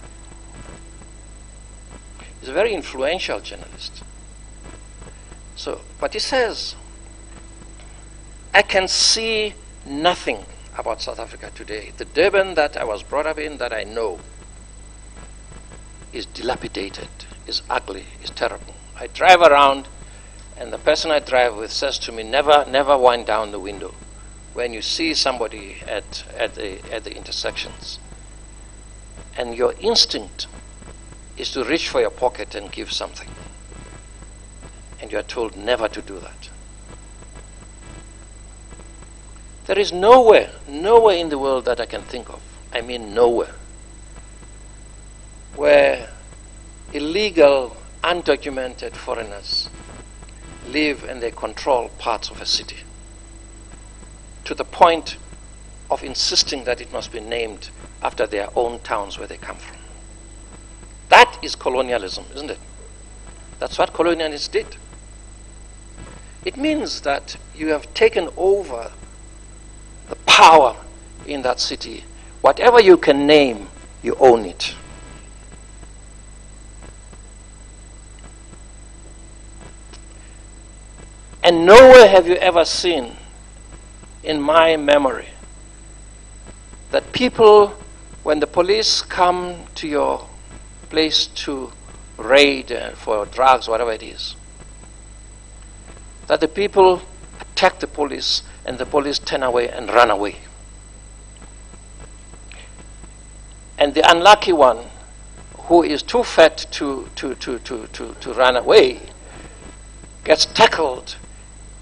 He's a very influential journalist. So, but he says, I can see nothing about South Africa today. The Durban that I was brought up in, that I know, is dilapidated, is ugly, is terrible. I drive around, and the person I drive with says to me, never wind down the window when you see somebody at the intersections. And your instinct is to reach for your pocket and give something. And you are told never to do that. There is nowhere in the world that I can think of, I mean nowhere, where illegal, undocumented foreigners live and they control parts of a city, to the point of insisting that it must be named after their own towns where they come from. That is colonialism, isn't it? That's what colonialists did. It means that you have taken over the power in that city. Whatever you can name, you own it. And nowhere have you ever seen, in my memory, that people, when the police come to your place to raid for drugs, whatever it is, that the people attack the police and the police turn away and run away. And the unlucky one, who is too fat to run away, gets tackled.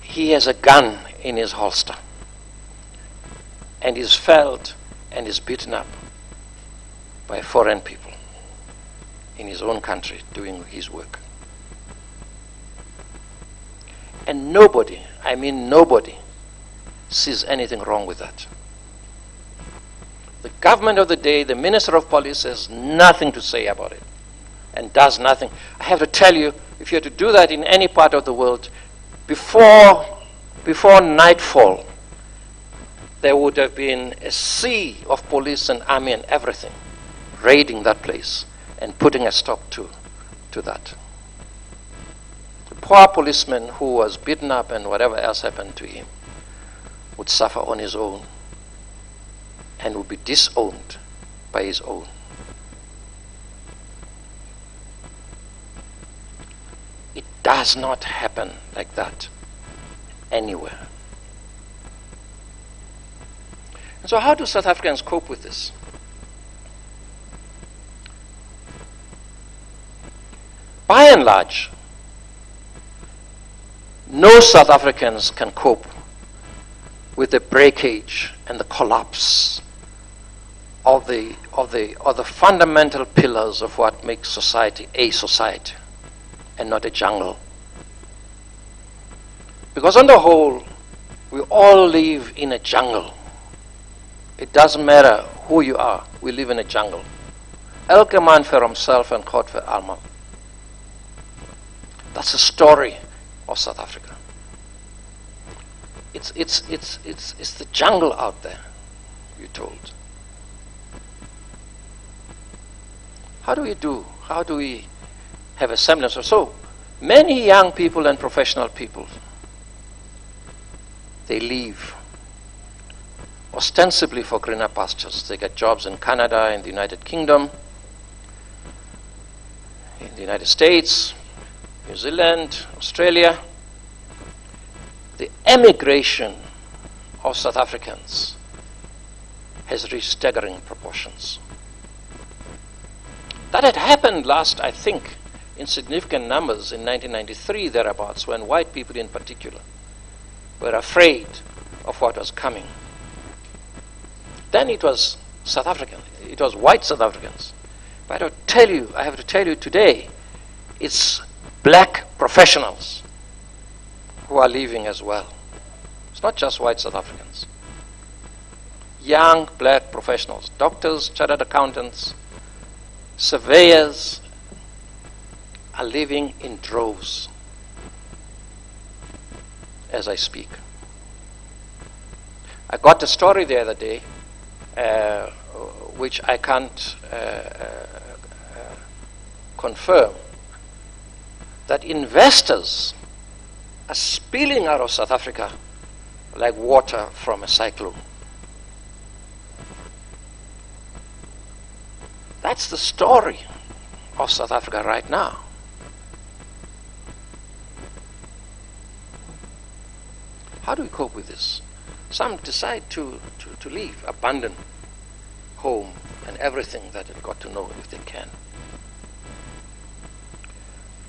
He has a gun in his holster and is felled and is beaten up by foreign people in his own country doing his work. And nobody, I mean nobody, sees anything wrong with that. The government of the day, the Minister of Police, has nothing to say about it and does nothing. I have to tell you, if you had to do that in any part of the world, before nightfall, there would have been a sea of police and army and everything raiding that place and putting a stop to that. The poor policeman who was beaten up and whatever else happened to him would suffer on his own and would be disowned by his own. It does not happen like that anywhere. And so how do South Africans cope with this? By and large, no South Africans can cope with the breakage and the collapse of the fundamental pillars of what makes society a society and not a jungle. Because on the whole, we all live in a jungle. It doesn't matter who you are, we live in a jungle. Elke man for himself and God for almal. That's the story of South Africa. It's the jungle out there, you're told. How do we do? How do we have a semblance of so? Many young people and professional people, they leave ostensibly for greener pastures. They get jobs in Canada, in the United Kingdom, in the United States, New Zealand, Australia. The emigration of South Africans has reached staggering proportions. That had happened last, I think, in significant numbers in 1993, thereabouts, when white people in particular were afraid of what was coming. Then it was South African. It was white South Africans. But I have to tell you today, it's black professionals who are leaving as well. It's not just white South Africans. Young black professionals, doctors, chartered accountants, surveyors are leaving in droves as I speak. I got a story the other day which I can't confirm, that investors are spilling out of South Africa like water from a cyclone. That's the story of South Africa right now. How do we cope with this? Some decide to leave, abandon home and everything that they've got to know if they can.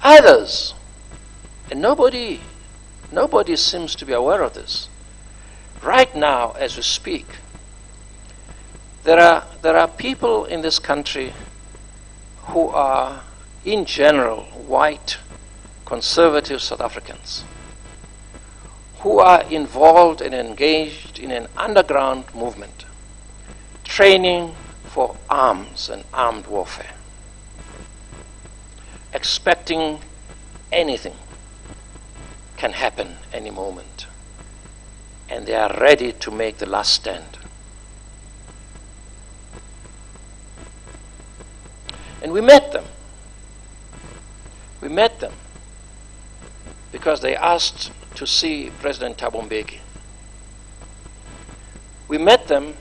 Others, and nobody seems to be aware of this. Right now, as we speak, there are people in this country who are, in general, white, conservative South Africans, who are involved and engaged in an underground movement, training for arms and armed warfare, expecting anything can happen any moment, and they are ready to make the last stand. And we met them. We met them because they asked to see President Thabo Mbeki. We met them.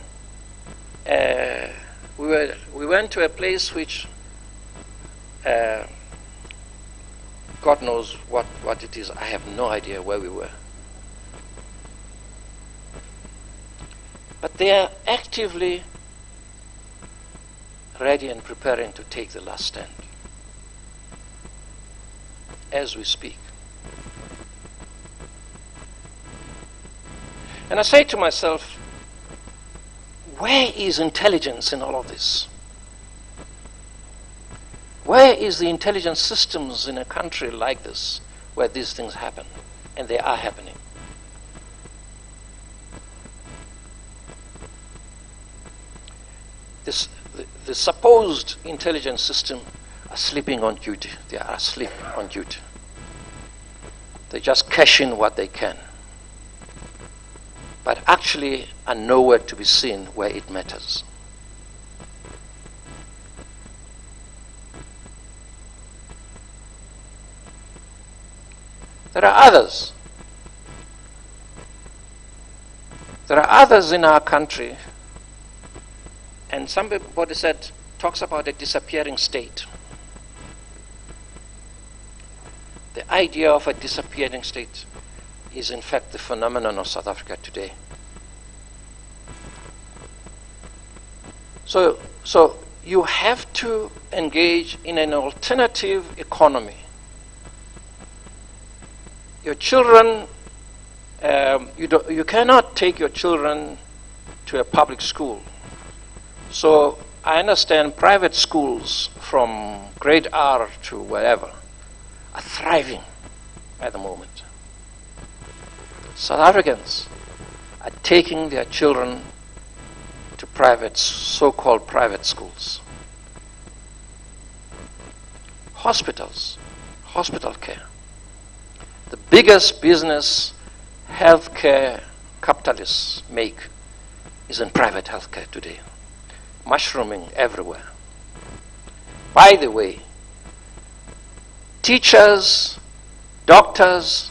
We went to a place which God knows what it is. I have no idea where we were. But they are actively ready and preparing to take the last stand as we speak. And I say to myself, where is intelligence in all of this? Where is the intelligence systems in a country like this where these things happen? And they are happening. The supposed intelligence system are sleeping on duty. They are asleep on duty. They just cash in what they can, but actually are nowhere to be seen where it matters. There are others. There are others in our country, and somebody talks about a disappearing state. The idea of a disappearing state is in fact the phenomenon of South Africa today. So you have to engage in an alternative economy. Your children, you cannot take your children to a public school. So I understand private schools from grade R to wherever are thriving at the moment. South Africans are taking their children to private, so-called private schools. Hospitals, hospital care. The biggest business healthcare capitalists make is in private healthcare today, mushrooming everywhere. By the way, teachers, doctors,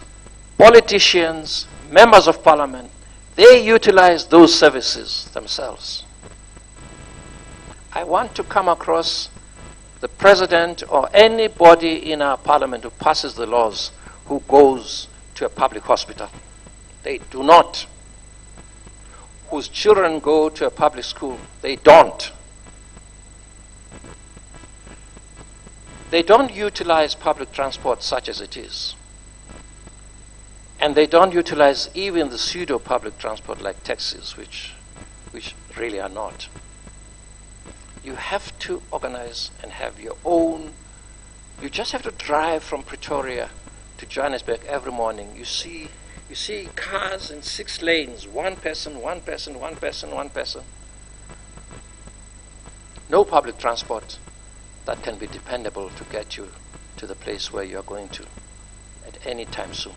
politicians, members of parliament, they utilize those services themselves. I want to come across the president or anybody in our parliament who passes the laws who goes to a public hospital. They do not. Whose children go to a public school, they don't. They don't utilize public transport such as it is. And they don't utilize even the pseudo-public transport like taxis, which really are not. You have to organize and have your own. You just have to drive from Pretoria to Johannesburg every morning. You see cars in 6 lanes, one person, one person, one person, one person. No public transport that can be dependable to get you to the place where you are going to at any time soon.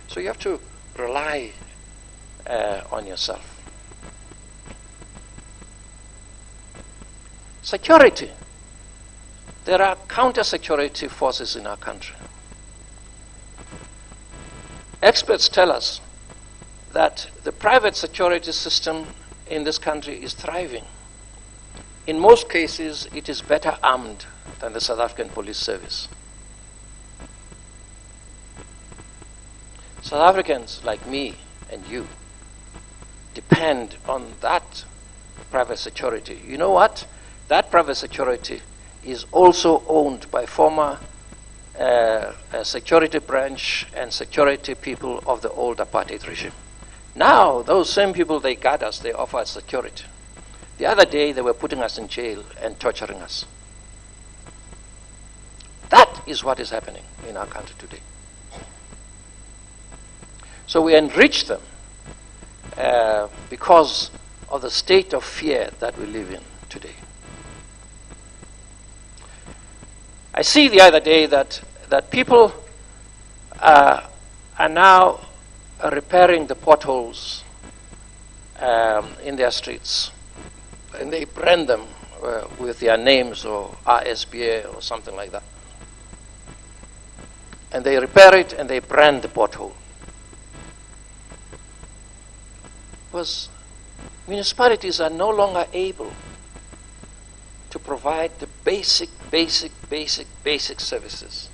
So you have to rely on yourself. Security. There are counter-security forces in our country. Experts tell us that the private security system in this country is thriving. In most cases, it is better armed than the South African Police Service. South Africans like me and you depend on that private security. You know what? That private security is also owned by former security branch and security people of the old apartheid regime. Now, those same people, they guard us, they offer us security. The other day, they were putting us in jail and torturing us. That is what is happening in our country today. So we enrich them because of the state of fear that we live in today. I see the other day that people are now repairing the potholes in their streets, and they brand them with their names or RSBA or something like that. And they repair it and they brand the pothole. Because municipalities are no longer able to provide the basic services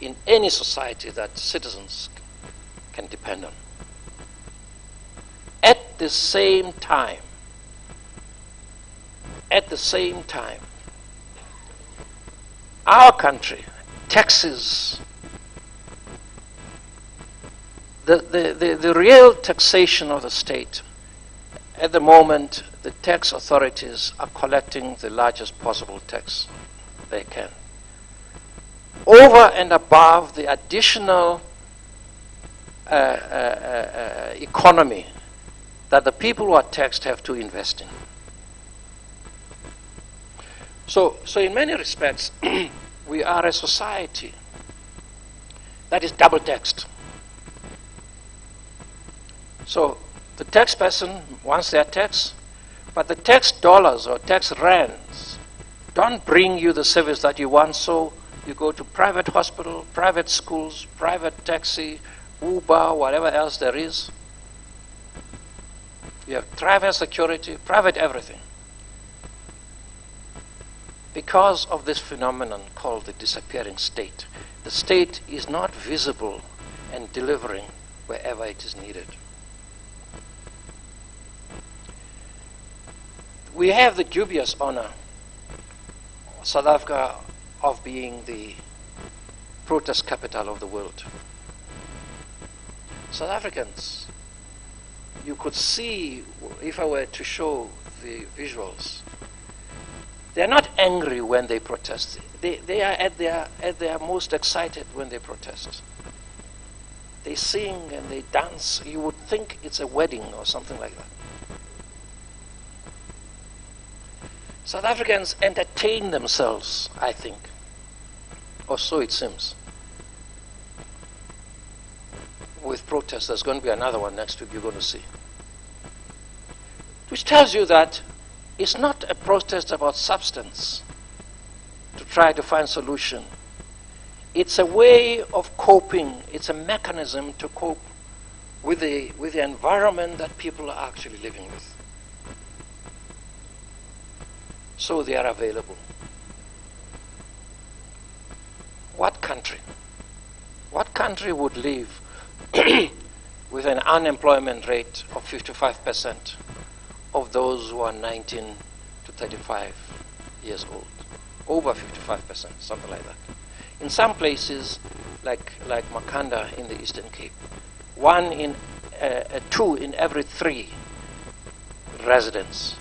in any society that citizens can depend on. At the same time, our country taxes, the real taxation of the state. At the moment, the tax authorities are collecting the largest possible tax they can, over and above the additional economy that the people who are taxed have to invest in. So in many respects, we are a society that is double taxed. So the tax person wants their tax, but the tax dollars or tax rands don't bring you the service that you want, so you go to private hospital, private schools, private taxi, Uber, whatever else there is. You have private security, private everything. Because of this phenomenon called the disappearing state. The state is not visible and delivering wherever it is needed. We have the dubious honor, South Africa, of being the protest capital of the world. South Africans, you could see, if I were to show the visuals, they're not angry when they protest. They are at their most excited when they protest. They sing and they dance. You would think it's a wedding or something like that. South Africans entertain themselves, I think, or so it seems, with protests. There's going to be another one next week, you're going to see. Which tells you that it's not a protest about substance to try to find solution. It's a way of coping. It's a mechanism to cope with the environment that people are actually living with. So they are available. What country would live with an unemployment rate of 55% of those who are 19 to 35 years old? Over 55%, something like that. In some places, like Makanda in the Eastern Cape, 2 in every 3 residents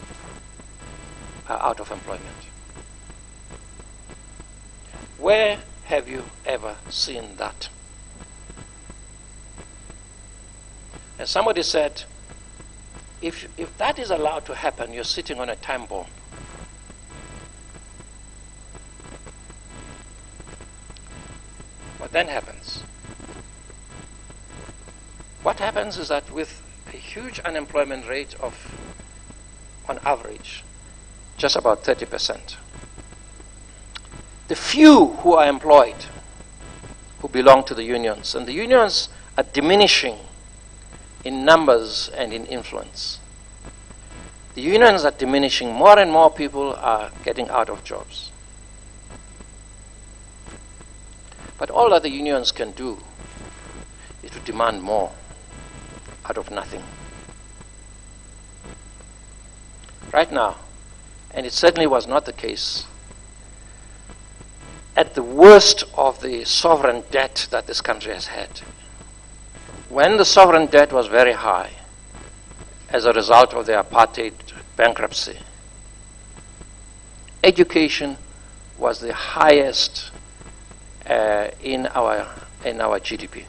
are out of employment. Where have you ever seen that? As somebody said, if that is allowed to happen, you're sitting on a time bomb. What then happens? What happens is that with a huge unemployment rate of, on average, just about 30%, the few who are employed, who belong to the unions, and the unions are diminishing in numbers and in influence. The unions are diminishing. More and more people are getting out of jobs. But all that the unions can do is to demand more out of nothing. Right now, and it certainly was not the case at the worst of the sovereign debt that this country has had. When the sovereign debt was very high as a result of the apartheid bankruptcy, education was the highest in our GDP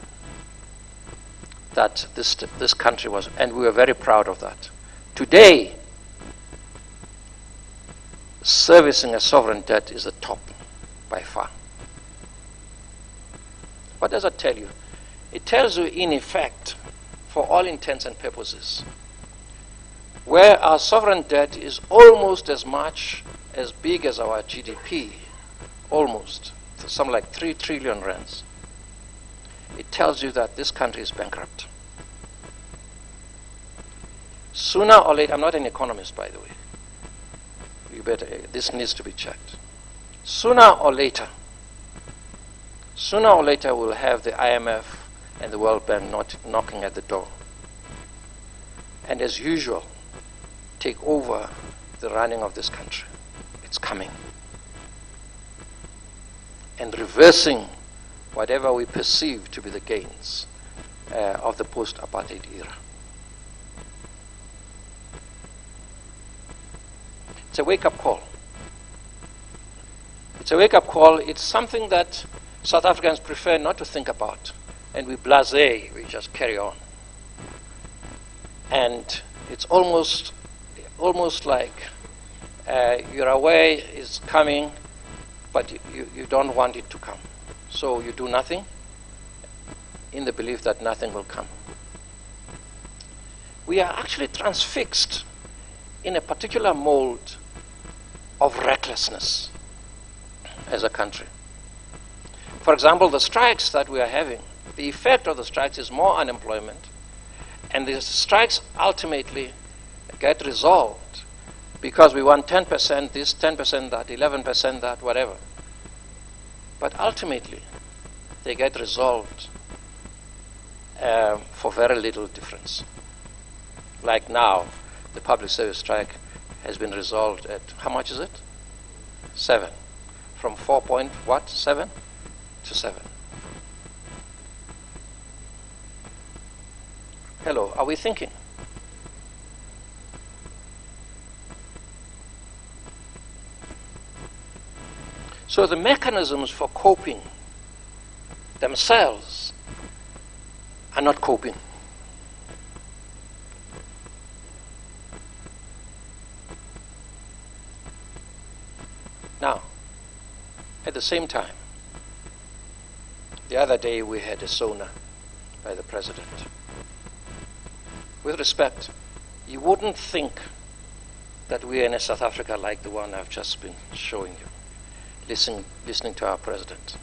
that this country was, and we were very proud of that. Today, servicing a sovereign debt is the top by far. What does that tell you? It tells you, in effect, for all intents and purposes, where our sovereign debt is almost as much as big as our GDP, almost, something like 3 trillion rands, it tells you that this country is bankrupt. Sooner or later, I'm not an economist, by the way. This needs to be checked. Sooner or later, we'll have the IMF and the World Bank knocking at the door. And as usual, take over the running of this country. It's coming. And reversing whatever we perceive to be the gains of the post-apartheid era. It's a wake-up call. It's a wake-up call. It's something that South Africans prefer not to think about. And we blasé, we just carry on. And it's almost like you're aware it's coming, but you don't want it to come. So you do nothing in the belief that nothing will come. We are actually transfixed in a particular mode of recklessness as a country. For example, the strikes that we are having, the effect of the strikes is more unemployment, and the strikes ultimately get resolved because we want 10% this, 10% that, 11% that, whatever. But ultimately, they get resolved for very little difference. Like now, the public service strike has been resolved at, how much is it? 7. From 4.7 to 7. Hello, are we thinking? So the mechanisms for coping themselves are not coping. Now, at the same time, the other day we had a SONA by the President. With respect, you wouldn't think that we are in a South Africa like the one I've just been showing you, listening to our President.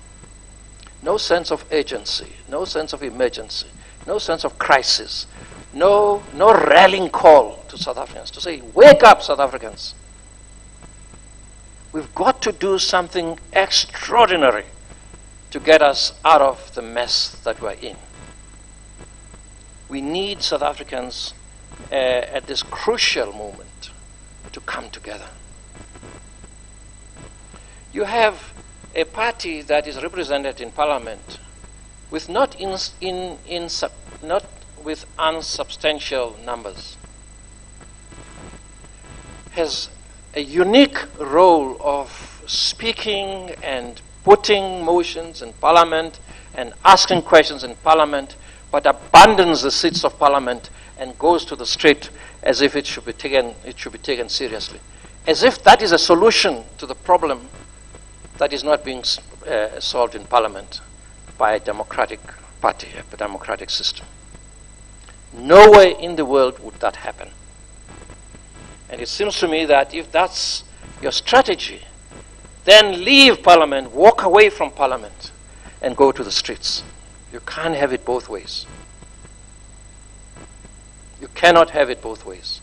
No sense of urgency, no sense of emergency, no sense of crisis, no rallying call to South Africans to say, wake up, South Africans. We've got to do something extraordinary to get us out of the mess that we're in. We need South Africans at this crucial moment to come together. You have a party that is represented in parliament with not with unsubstantial numbers has a unique role of speaking and putting motions in parliament and asking questions in parliament, but abandons the seats of parliament and goes to the street as if it should be taken seriously, as if that is a solution to the problem that is not being solved in parliament by a democratic party, a democratic system. Nowhere in the world would that happen. And it seems to me that if that's your strategy, then leave parliament, walk away from parliament, and go to the streets. You can't have it both ways. You cannot have it both ways.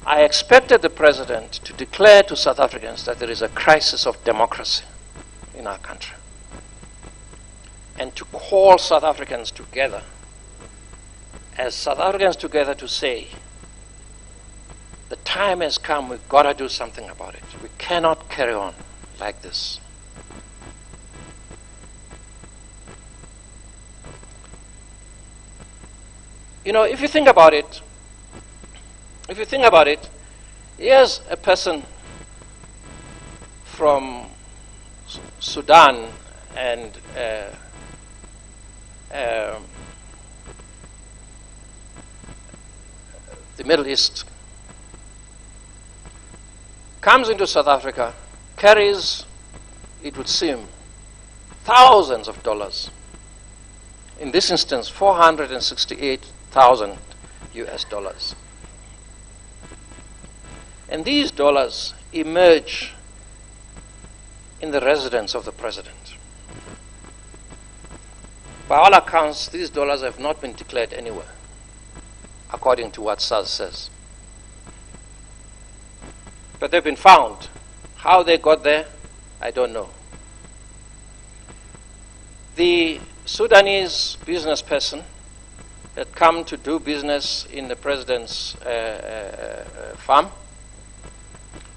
I expected the president to declare to South Africans that there is a crisis of democracy in our country, and to call South Africans together, as South Africans together, to say, the time has come, we've got to do something about it. We cannot carry on like this. You know, if you think about it, here's a person from Sudan and the Middle East, comes into South Africa, carries, it would seem, thousands of dollars. In this instance, 468,000 US dollars. And these dollars emerge in the residence of the president. By all accounts, these dollars have not been declared anywhere, according to what SAHRC says. But they've been found. How they got there, I don't know. The Sudanese business person had come to do business in the president's farm.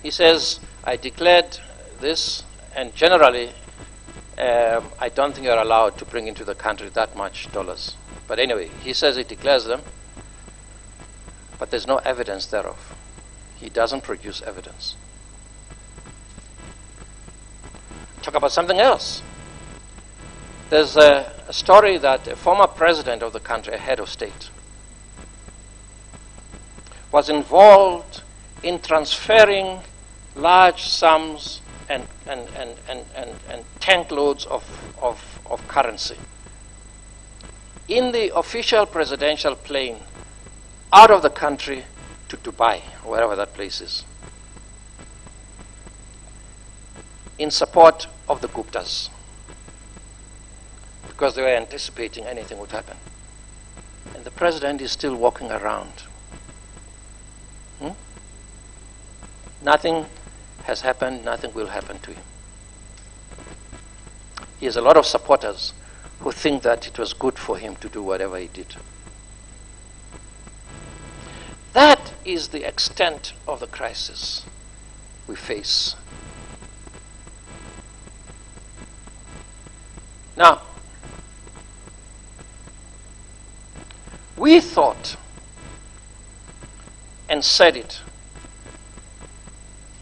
He says, I declared this, and generally, I don't think you're allowed to bring into the country that much dollars. But anyway, he says he declares them, but there's no evidence thereof. He doesn't produce evidence. Talk about something else. There's a story that a former president of the country, a head of state, was involved in transferring large sums and tank loads of currency in the official presidential plane out of the country to Dubai, wherever that place is, in support of the 𝗬𝗲𝗿𝘀, because they were anticipating anything would happen. And the president is still walking around. Nothing has happened, nothing will happen to him. He has a lot of supporters who think that it was good for him to do whatever he did. That is the extent of the crisis we face. Now, we thought and said it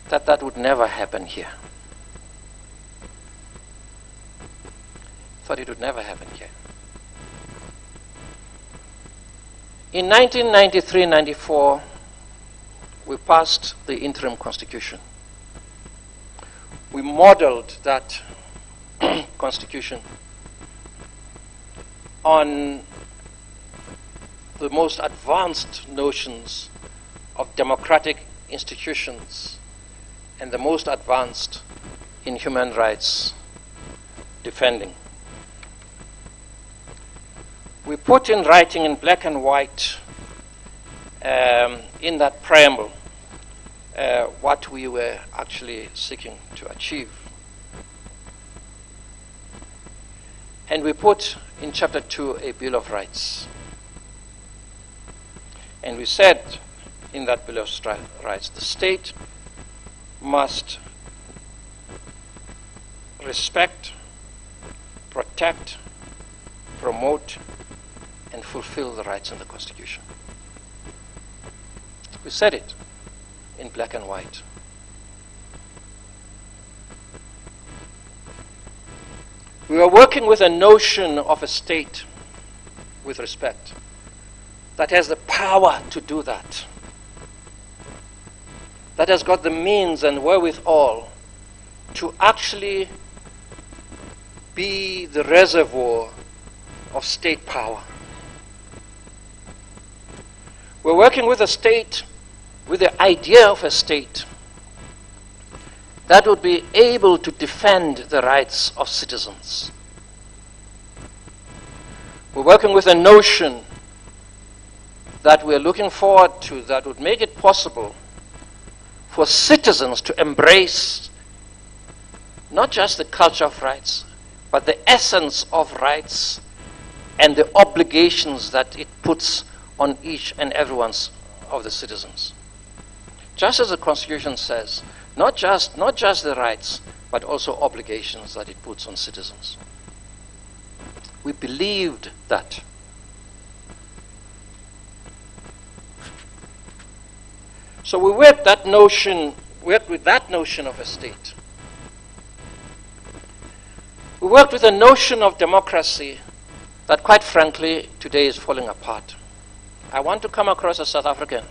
that would never happen here. Thought it would never happen here. In 1993-94, we passed the interim constitution. We modeled that constitution on the most advanced notions of democratic institutions and the most advanced in human rights defending. We put in writing in black and white in that preamble what we were actually seeking to achieve. And we put in Chapter 2 a Bill of Rights. And we said in that Bill of Rights, the state must respect, protect, promote, and fulfill the rights in the Constitution. We said it in black and white. We are working with a notion of a state with respect that has the power to do that, that has got the means and wherewithal to actually be the reservoir of state power. We're working with a state, with the idea of a state that would be able to defend the rights of citizens. We're working with a notion that we're looking forward to that would make it possible for citizens to embrace not just the culture of rights, but the essence of rights and the obligations that it puts on each and every one of the citizens. Just as the Constitution says, not just the rights, but also obligations that it puts on citizens. We believed that. So we worked with that notion of a state. We worked with a notion of democracy that, quite frankly, today is falling apart. I want to come across a South African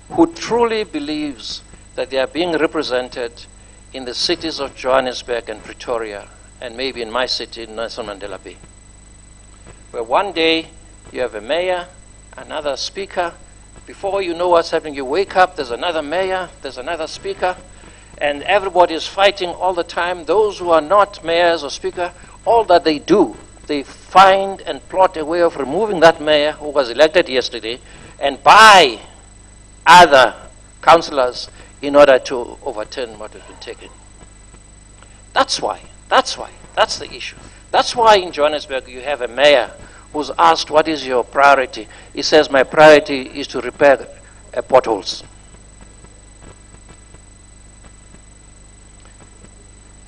who truly believes that they are being represented in the cities of Johannesburg and Pretoria, and maybe in my city, Nelson Mandela Bay, where one day you have a mayor, another speaker. Before you know what's happening, you wake up, there's another mayor, there's another speaker, and everybody is fighting all the time. Those who are not mayors or speaker, all that they do, they find and plot a way of removing that mayor who was elected yesterday and buy other councillors in order to overturn what has been taken. That's the issue. That's why in Johannesburg you have a mayor who's asked, what is your priority? He says, my priority is to repair potholes.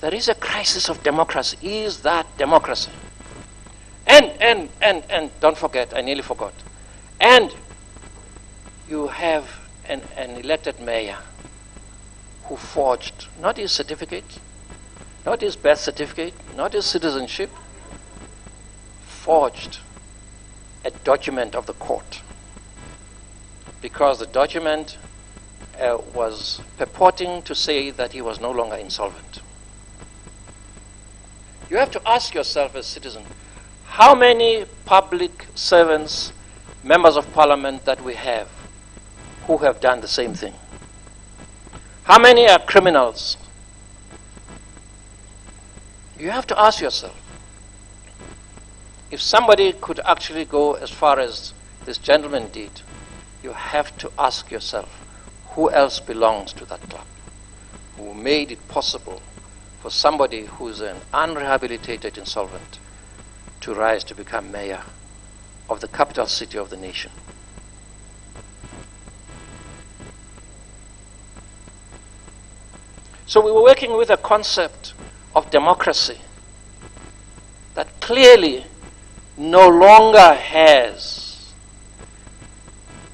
There is a crisis of democracy. Is that democracy? And don't forget, I nearly forgot. And you have an elected mayor who forged not his certificate, not his birth certificate, not his citizenship, forged a document of the court, because the document was purporting to say that he was no longer insolvent. You have to ask yourself as a citizen, how many public servants, members of parliament that we have who have done the same thing? How many are criminals? You have to ask yourself. If somebody could actually go as far as this gentleman did, you have to ask yourself, who else belongs to that club? Who made it possible for somebody who's an unrehabilitated insolvent to rise to become mayor of the capital city of the nation? So we were working with a concept of democracy that clearly no longer has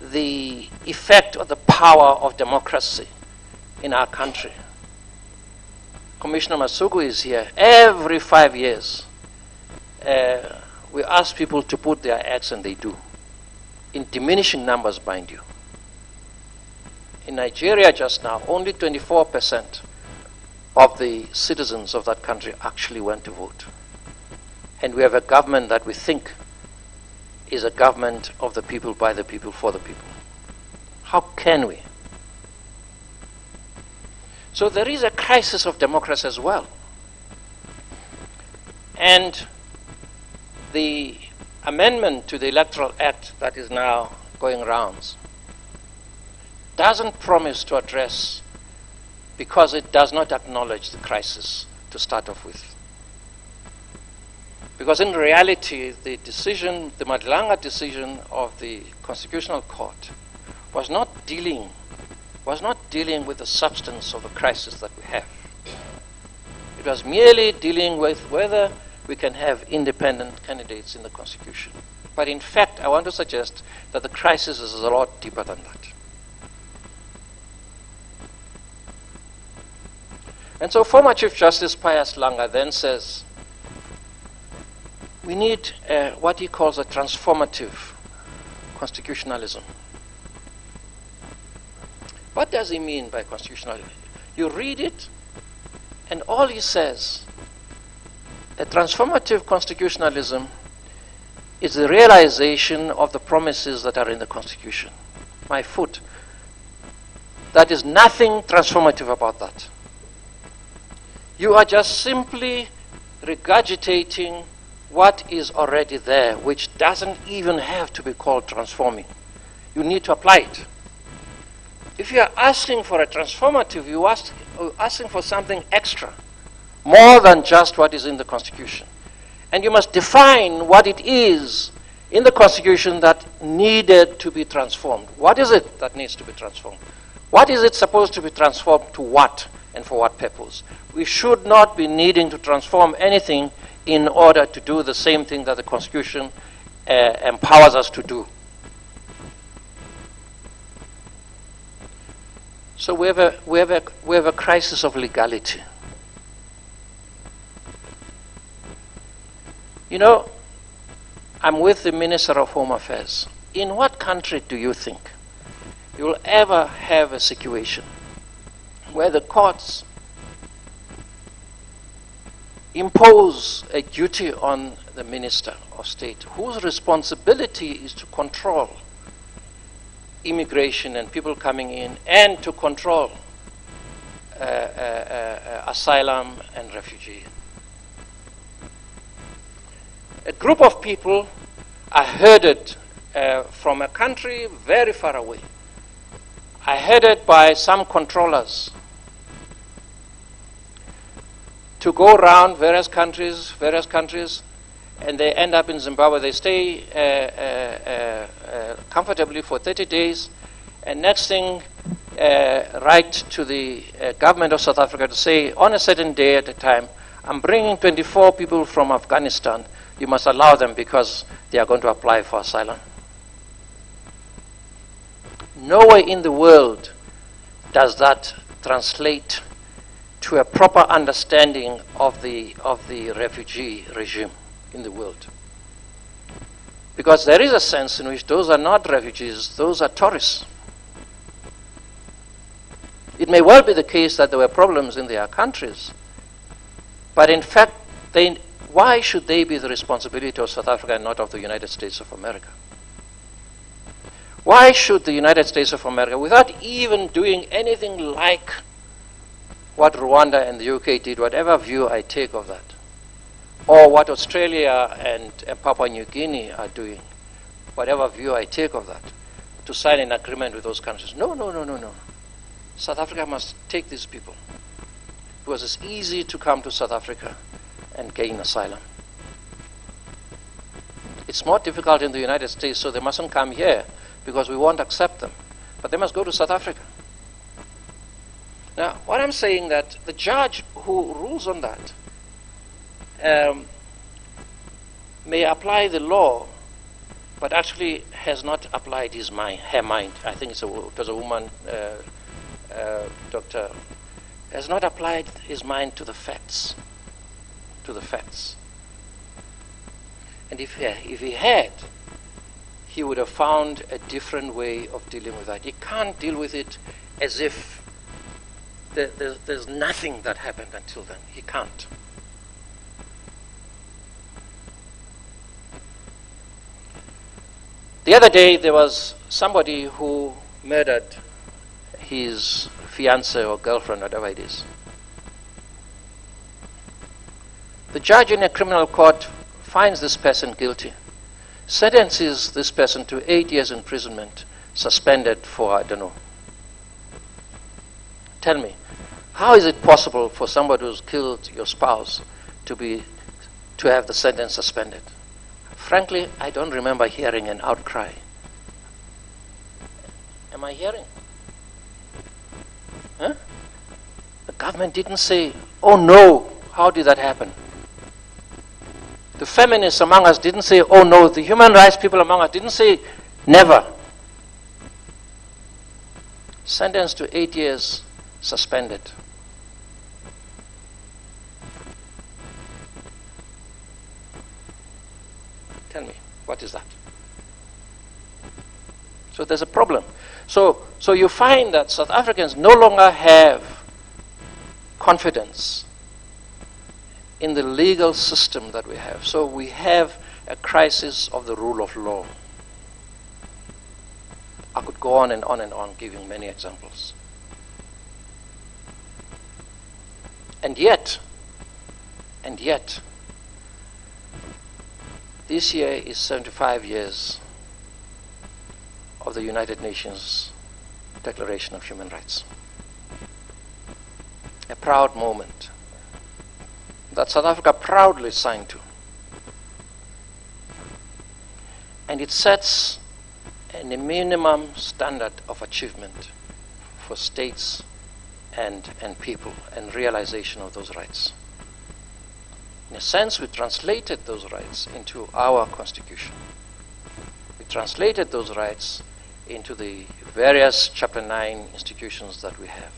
the effect or the power of democracy in our country. Commissioner Masuku is here. Every 5 years, we ask people to put their acts, and they do. In diminishing numbers, mind you. In Nigeria just now, only 24% of the citizens of that country actually went to vote. And we have a government that we think is a government of the people, by the people, for the people. How can we? So there is a crisis of democracy as well. And the amendment to the Electoral Act that is now going rounds doesn't promise to address, because it does not acknowledge the crisis to start off with. Because in reality, the decision, the Madlanga decision of the Constitutional Court was not dealing with the substance of the crisis that we have. It was merely dealing with whether we can have independent candidates in the Constitution. But in fact, I want to suggest that the crisis is a lot deeper than that. And so former Chief Justice Pius Langa then says, we need what he calls a transformative constitutionalism. What does he mean by constitutionalism? You read it, and all he says, a transformative constitutionalism is the realization of the promises that are in the Constitution. My foot. That is nothing transformative about that. You are just simply regurgitating what is already there, which doesn't even have to be called transforming. You need to apply it. If you are asking for a transformative, you are asking for something extra, more than just what is in the Constitution. And you must define what it is in the Constitution that needed to be transformed. What is it that needs to be transformed? What is it supposed to be transformed to what and for what purpose? We should not be needing to transform anything in order to do the same thing that the Constitution empowers us to do. So we have a crisis of legality. You know, I'm with the Minister of Home Affairs. In what country do you think you will ever have a situation where the courts impose a duty on the Minister of State, whose responsibility is to control immigration and people coming in, and to control asylum and refugee? A group of people are herded from a country very far away, are headed by some controllers to go around various countries, and they end up in Zimbabwe. They stay comfortably for 30 days, and next thing, write to the government of South Africa to say, on a certain day at a time, I'm bringing 24 people from Afghanistan. You must allow them because they are going to apply for asylum. Nowhere in the world does that translate to a proper understanding of the refugee regime in the world. Because there is a sense in which those are not refugees, those are tourists. It may well be the case that there were problems in their countries, but in fact, why should they be the responsibility of South Africa and not of the United States of America? Why should the United States of America, without even doing anything like what Rwanda and the UK did, whatever view I take of that, or what Australia and Papua New Guinea are doing, whatever view I take of that, to sign an agreement with those countries? No. South Africa must take these people. Because it's easy to come to South Africa and gain asylum. It's more difficult in the United States, so they mustn't come here because we won't accept them. But they must go to South Africa. Now, what I'm saying that the judge who rules on that may apply the law, but actually has not applied her mind. I think it was a woman, doctor, has not applied his mind to the facts. And if he had, he would have found a different way of dealing with that. He can't deal with it as if there's nothing that happened until then. He can't. The other day, there was somebody who murdered his fiancée or girlfriend, whatever it is. The judge in a criminal court finds this person guilty, sentences this person to 8 years imprisonment, suspended for, I don't know. Tell me, how is it possible for somebody who's killed your spouse to have the sentence suspended? Frankly, I don't remember hearing an outcry. Am I hearing? Huh? The government didn't say, oh no, How did that happen? The feminists among us didn't say, oh no. The human rights people among us didn't say, never. Sentenced to 8 years, suspended. Tell me, what is that? So there's a problem. So you find that South Africans no longer have confidence in the legal system that we have. So we have a crisis of the rule of law. I could go on and on and on, giving many examples. And yet, this year is 75 years of the United Nations Declaration of Human Rights. A proud moment that South Africa proudly signed to. And it sets a minimum standard of achievement for states and people and realization of those rights. In a sense, we translated those rights into our constitution. We translated those rights into the various Chapter 9 institutions that we have.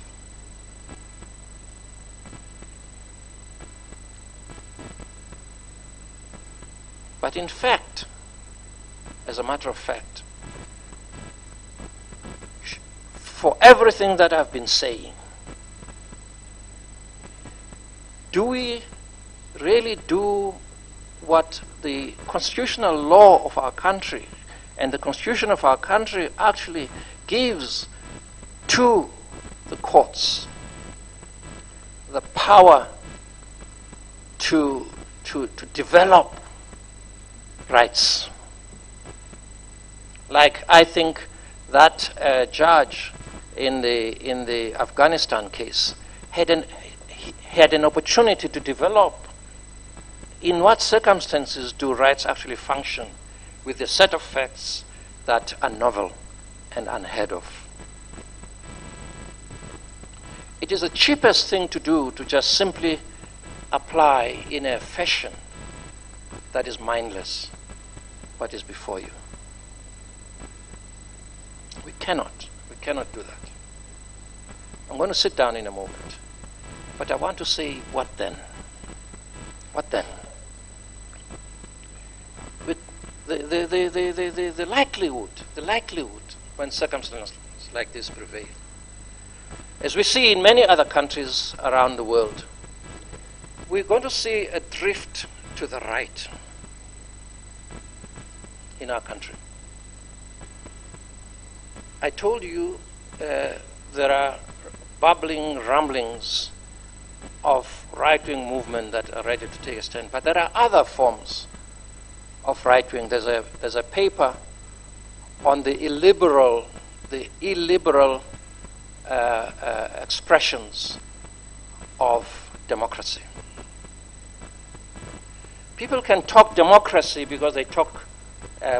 But in fact, as a matter of fact, for everything that I've been saying, do we really do what the constitutional law of our country and the constitution of our country actually gives to the courts? The power to develop rights. Like, I think that judge in the Afghanistan case had an opportunity to develop in what circumstances do rights actually function with a set of facts that are novel and unheard of. It is the cheapest thing to do to just simply apply in a fashion that is mindless what is before you. We cannot do that. I'm going to sit down in a moment, but I want to say, what then? What then? With the likelihood when circumstances like this prevail, as we see in many other countries around the world, we're going to see a drift to the right in our country. I told you there are bubbling rumblings of right-wing movement that are ready to take a stand, but there are other forms of right-wing. There's a paper on the illiberal expressions of democracy. People can talk democracy because they talk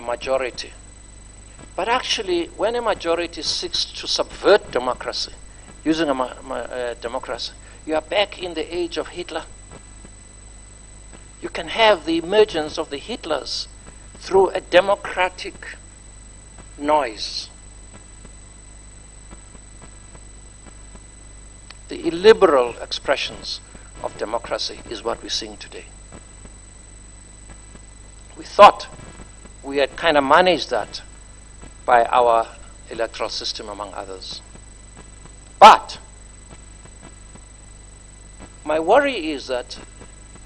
majority. But actually, when a majority seeks to subvert democracy, using a democracy, you are back in the age of Hitler. You can have the emergence of the Hitlers through a democratic noise. The illiberal expressions of democracy is what we're seeing today. We thought we had kind of managed that by our electoral system, among others. But my worry is that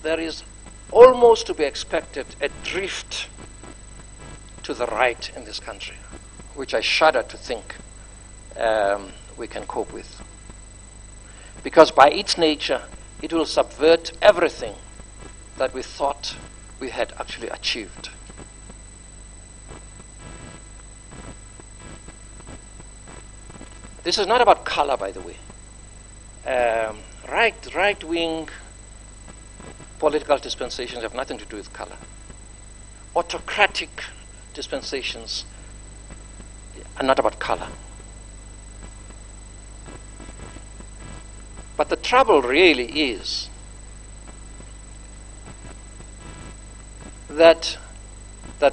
there is almost to be expected a drift to the right in this country, which I shudder to think we can cope with. Because by its nature, it will subvert everything that we thought we had actually achieved. This is not about color, by the way. Right-wing political dispensations have nothing to do with color. Autocratic dispensations are not about color. But the trouble really is that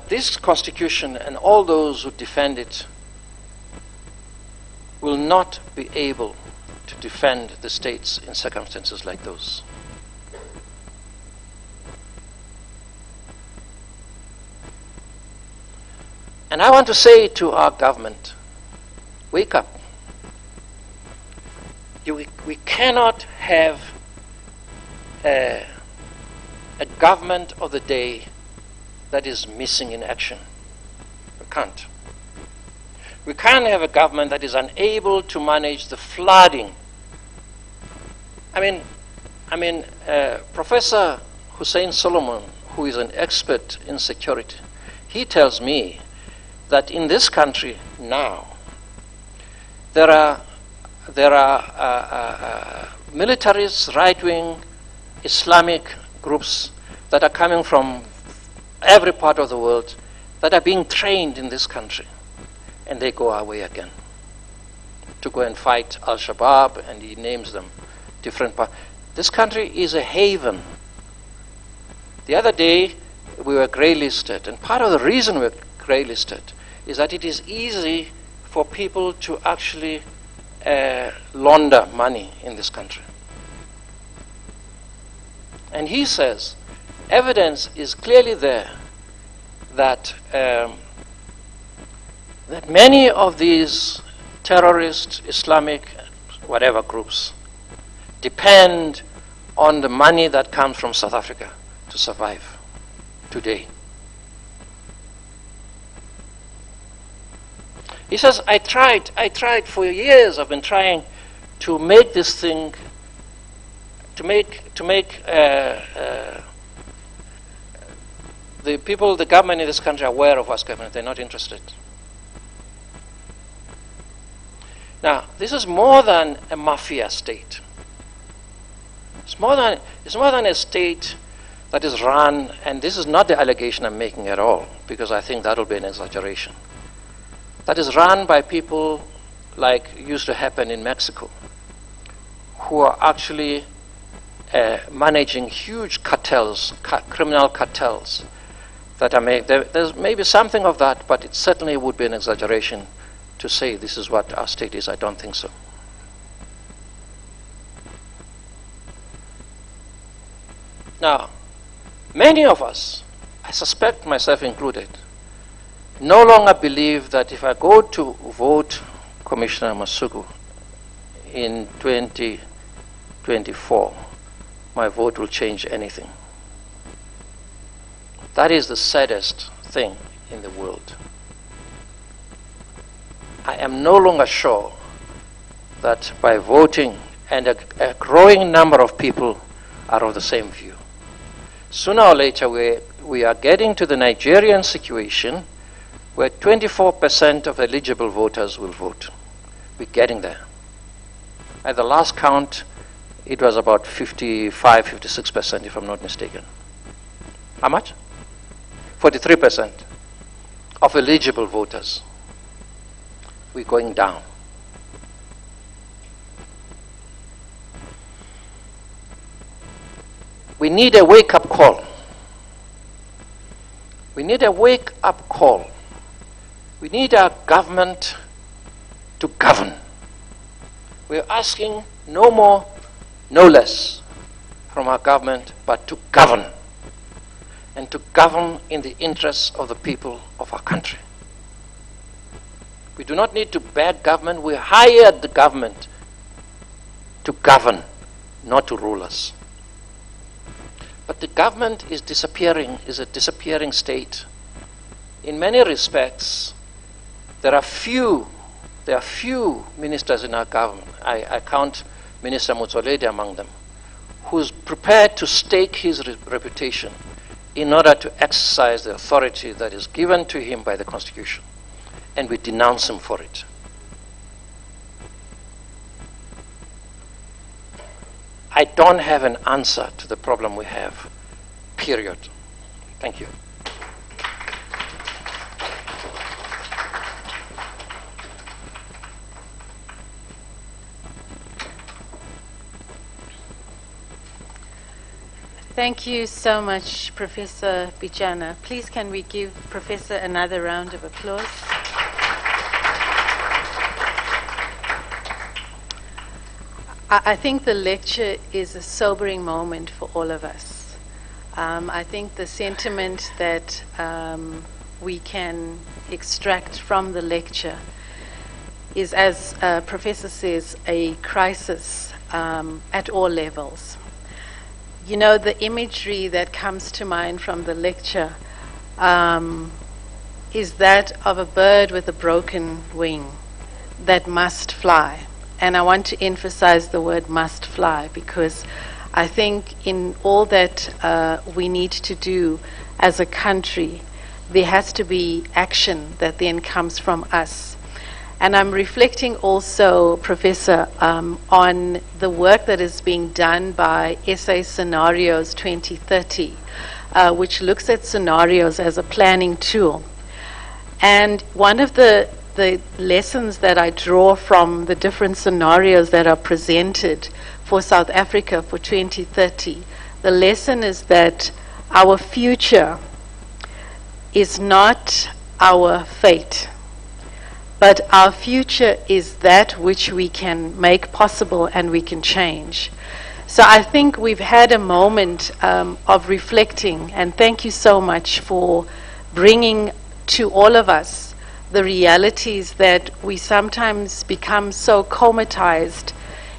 this Constitution and all those who defend it will not be able to defend the states in circumstances like those. And I want to say to our government, wake up. We cannot have a government of the day that is missing in action. We can't. We can't have a government that is unable to manage the flooding. Professor Hussein Solomon, who is an expert in security, he tells me that in this country now, there are militarists, right-wing Islamic groups that are coming from every part of the world that are being trained in this country, and they go away again to go and fight Al-Shabaab, and he names them different parts. This country is a haven. The other day we were grey-listed, and part of the reason we're grey-listed is that it is easy for people to actually launder money in this country. And he says evidence is clearly there that that many of these terrorist, Islamic, whatever groups depend on the money that comes from South Africa to survive today. He says, I tried for years. I've been trying to make this thing, to make the people, the government in this country aware of what's going on. They're not interested. Now, this is more than a mafia state. It's more than a state that is run, and this is not the allegation I'm making at all, because I think that will be an exaggeration. That is run by people like used to happen in Mexico, who are actually managing huge cartels, criminal cartels that are made. There's maybe something of that, but it certainly would be an exaggeration to say this is what our state is. I don't think so. Now, many of us, I suspect myself included, no longer believe that if I go to vote Commissioner Masuku in 2024, my vote will change anything. That is the saddest thing in the world. I am no longer sure that by voting, and a growing number of people are of the same view. Sooner or later, we are getting to the Nigerian situation where 24% of eligible voters will vote. We're getting there. At the last count, it was about 55, 56%, if I'm not mistaken. How much? 43% of eligible voters. We're going down. We need a wake-up call. We need a wake-up call. We need our government to govern. We're asking no more, no less from our government, but to govern. And to govern in the interests of the people of our country. We do not need to beg government. We hired the government to govern, not to rule us. But the government is disappearing, is a disappearing state. In many respects, there are few ministers in our government. I count Minister Motsoaledi among them, who's prepared to stake his reputation in order to exercise the authority that is given to him by the Constitution. And we denounce him for it. I don't have an answer to the problem we have, period. Thank you. Thank you so much, Professor 𝗬𝗲𝗍. Please can we give Professor another round of applause? I think the lecture is a sobering moment for all of us. I think the sentiment that we can extract from the lecture is, as Professor says, a crisis at all levels. You know, the imagery that comes to mind from the lecture is that of a bird with a broken wing that must fly. And I want to emphasize the word must fly, because I think in all that we need to do as a country, there has to be action that then comes from us. And I'm reflecting also, Professor, on the work that is being done by SA Scenarios 2030, which looks at scenarios as a planning tool. And one of the lessons that I draw from the different scenarios that are presented for South Africa for 2030, the lesson is that our future is not our fate, but our future is that which we can make possible and we can change. So I think we've had a moment of reflecting, and thank you so much for bringing to all of us the realities that we sometimes become so comatized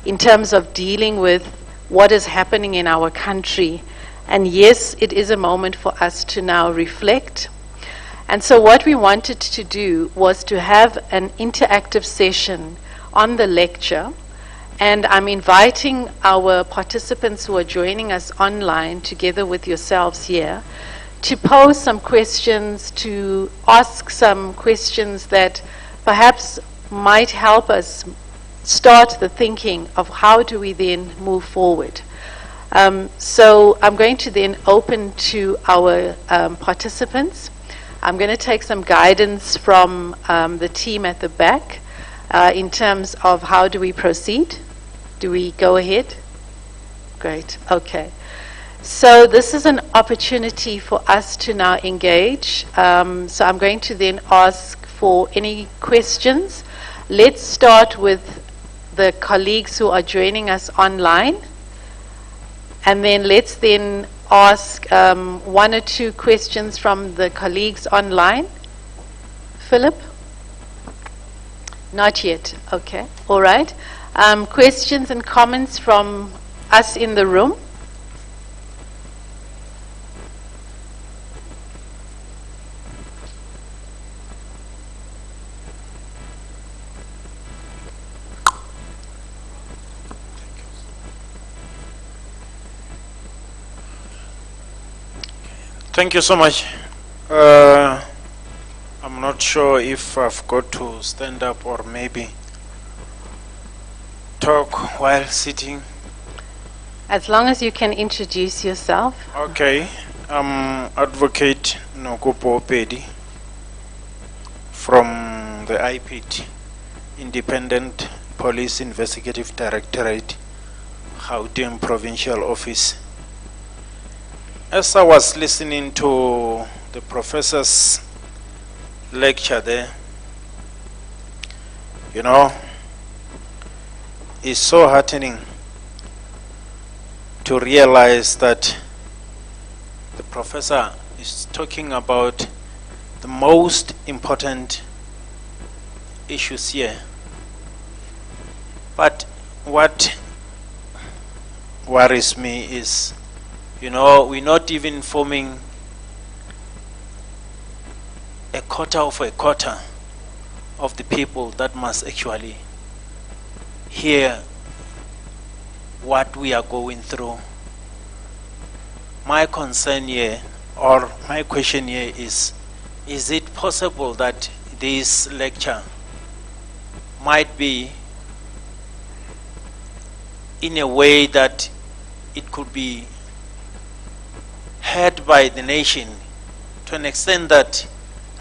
in terms of dealing with what is happening in our country. And yes, it is a moment for us to now reflect. And so what we wanted to do was to have an interactive session on the lecture, and I'm inviting our participants who are joining us online together with yourselves here to pose some questions, to ask some questions that perhaps might help us start the thinking of how do we then move forward. So I'm going to then open to our participants. I'm going to take some guidance from the team at the back in terms of how do we proceed. Do we go ahead? Great, okay. So this is an opportunity for us to now engage. So I'm going to then ask for any questions. Let's start with the colleagues who are joining us online. And then let's then ask one or two questions from the colleagues online. Philip? Not yet. Okay. All right. Questions and comments from us in the room? Thank you so much. I'm not sure if I've got to stand up or maybe talk while sitting. As long as you can introduce yourself. Okay, I'm Advocate 𝗬𝗲𝗿𝘀 from the IPT, Independent Police Investigative Directorate, Gauteng Provincial Office. As I was listening to the professor's lecture there, you know, it's so heartening to realize that the professor is talking about the most important issues here. But what worries me is, you know, we're not even forming a quarter of the people that must actually hear what we are going through. My concern here, or my question here is it possible that this lecture might be in a way that it could be heard by the nation to an extent that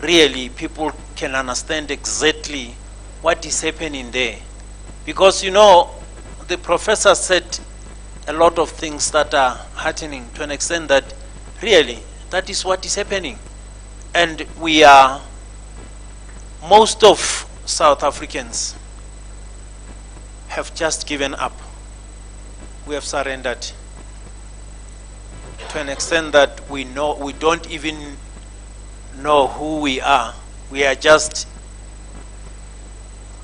really people can understand exactly what is happening there? Because, you know, the professor said a lot of things that are happening, to an extent that really that is what is happening. And we are, most of South Africans have just given up. We have surrendered to an extent that we don't even know who we are. We are just,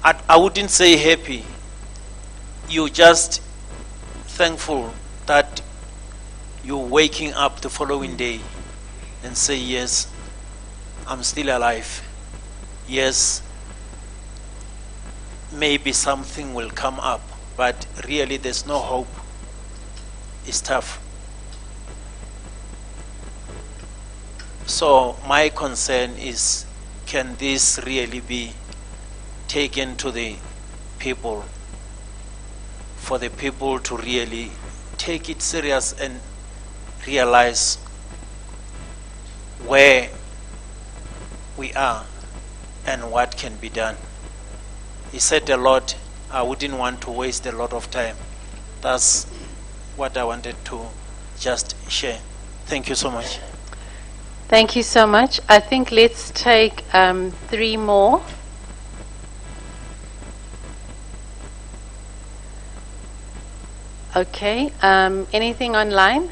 I wouldn't say happy. You're just thankful that you're waking up the following day and say, yes, I'm still alive. Yes, maybe something will come up, but really there's no hope. It's tough. So my concern is, can this really be taken to the people, for the people to really take it serious and realize where we are and what can be done. He said a lot. I wouldn't want to waste a lot of time. That's what I wanted to just share. Thank you so much. Thank you so much. I think let's take 3 more. Okay. Anything online?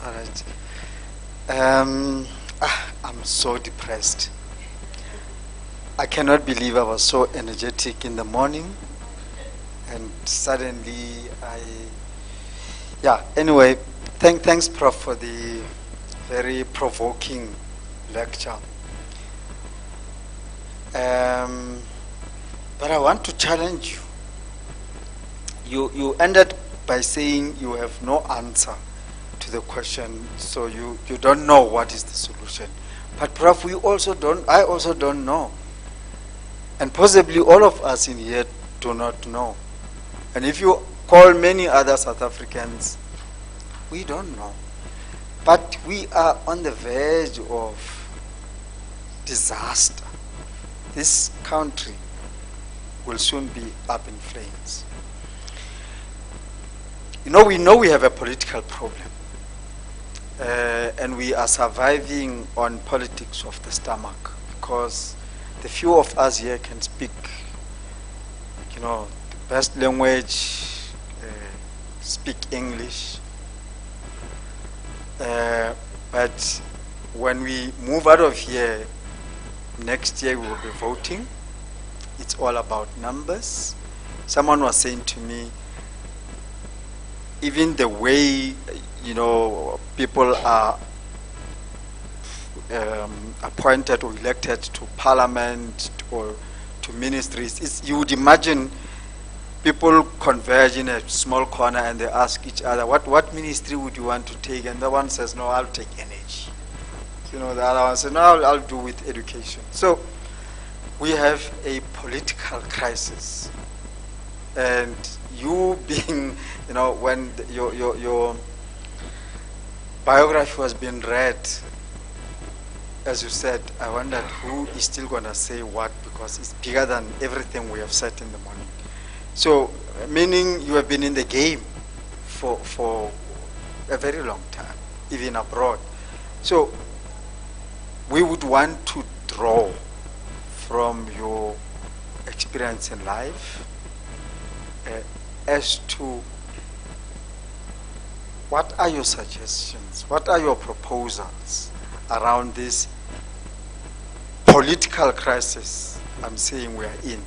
All right. I'm so depressed. I cannot believe I was so energetic in the morning, and suddenly anyway, thanks Prof for the very provoking lecture. But I want to challenge you. You ended by saying you have no answer to the question, so you don't know what is the solution. But Prof, I also don't know. And possibly all of us in here do not know. And if you call many other South Africans, we don't know. But we are on the verge of disaster. This country will soon be up in flames. We know we have a political problem. And we are surviving on politics of the stomach, because the few of us here can speak, the best language, speak English. But when we move out of here, next year we will be voting. It's all about numbers. Someone was saying to me, even the way, people are appointed or elected to parliament or to ministries, you would imagine people converge in a small corner and they ask each other, what ministry would you want to take? And the one says, no, I'll take energy. The other one says, no, I'll do with education. So we have a political crisis. And you being, when your biography was being read, as you said, I wondered who is still going to say what, because it's bigger than everything we have said in the morning. So, meaning you have been in the game for a very long time, even abroad. So, we would want to draw from your experience in life as to what are your suggestions, what are your proposals around this political crisis I'm saying we are in.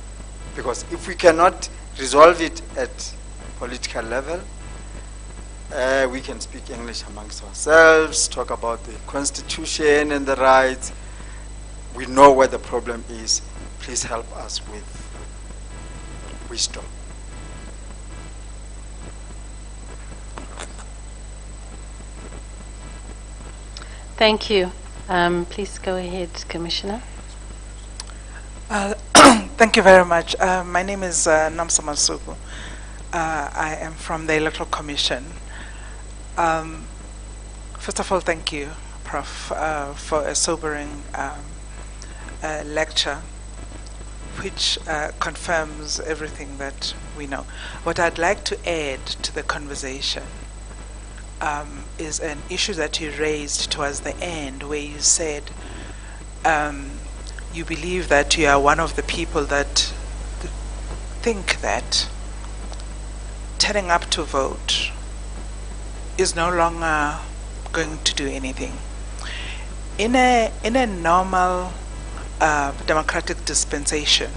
Because if we cannot resolve it at political level, we can speak English amongst ourselves, talk about the Constitution and the rights. We know where the problem is. Please help us with wisdom. Thank you. Please go ahead, Commissioner. Thank you very much. My name is Namsa Masuku. I am from the Electoral Commission. First of all, thank you, Prof, for a sobering lecture, which confirms everything that we know. What I'd like to add to the conversation is an issue that you raised towards the end, where you said you believe that you are one of the people that think that turning up to vote is no longer going to do anything. In a normal democratic dispensation,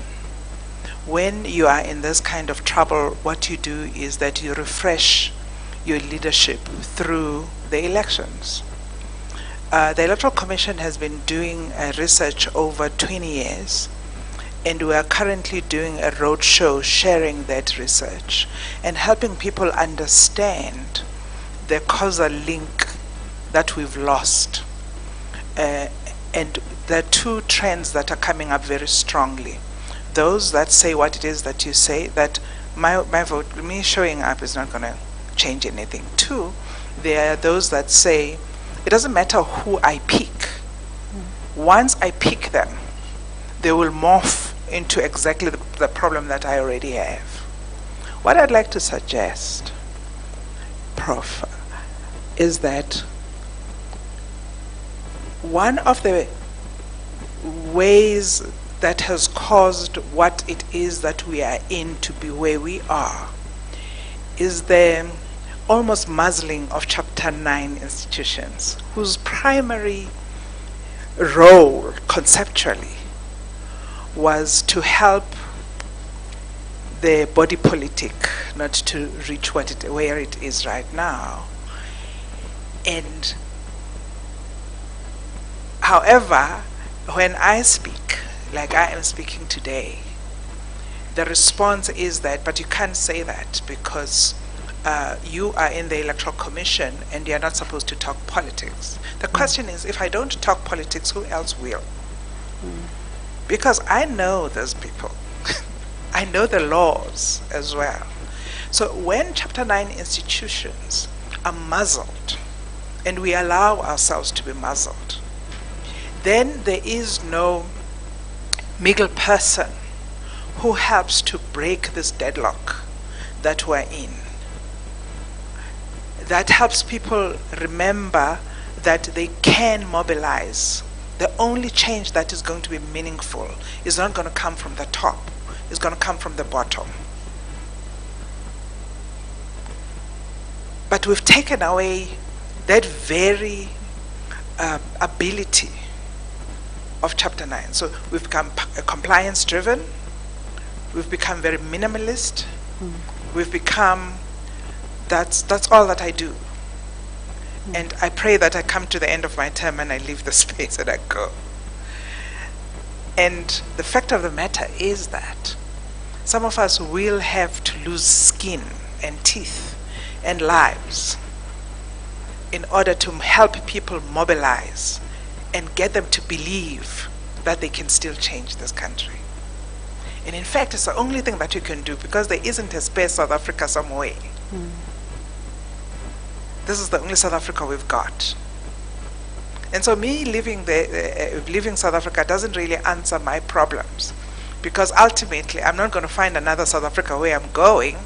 when you are in this kind of trouble, what you do is that you refresh your leadership through the elections. The Electoral Commission has been doing research over 20 years, and we are currently doing a roadshow sharing that research and helping people understand the causal link that we've lost. And there are two trends that are coming up very strongly. Those that say what it is that you say, that my vote, me showing up is not going to change anything. Two, there are those that say, it doesn't matter who I pick. Once I pick them, they will morph into exactly the problem that I already have. What I'd like to suggest, Prof, is that one of the ways that has caused what it is that we are in to be where we are is the almost muzzling of Chapter 9 institutions, whose primary role conceptually was to help the body politic not to reach where it is right now. And however, when I speak, like I am speaking today, the response is that, but you can't say that because you are in the Electoral Commission and you're not supposed to talk politics. The question is, if I don't talk politics, who else will? Because I know those people. I know the laws as well. So when Chapter 9 institutions are muzzled, and we allow ourselves to be muzzled, then there is no middle person who helps to break this deadlock that we're in. That helps people remember that they can mobilize. The only change that is going to be meaningful is not going to come from the top, it's going to come from the bottom. But we've taken away that very ability of Chapter 9. So we've become compliance driven, we've become very minimalist, we've become, that's all that I do. And I pray that I come to the end of my term and I leave the space and I go. And the fact of the matter is that some of us will have to lose skin and teeth and lives in order to help people mobilize and get them to believe that they can still change this country. And in fact, it's the only thing that you can do, because there isn't a spare South Africa somewhere. This is the only South Africa we've got. And so me leaving South Africa doesn't really answer my problems, because ultimately I'm not going to find another South Africa where I'm going.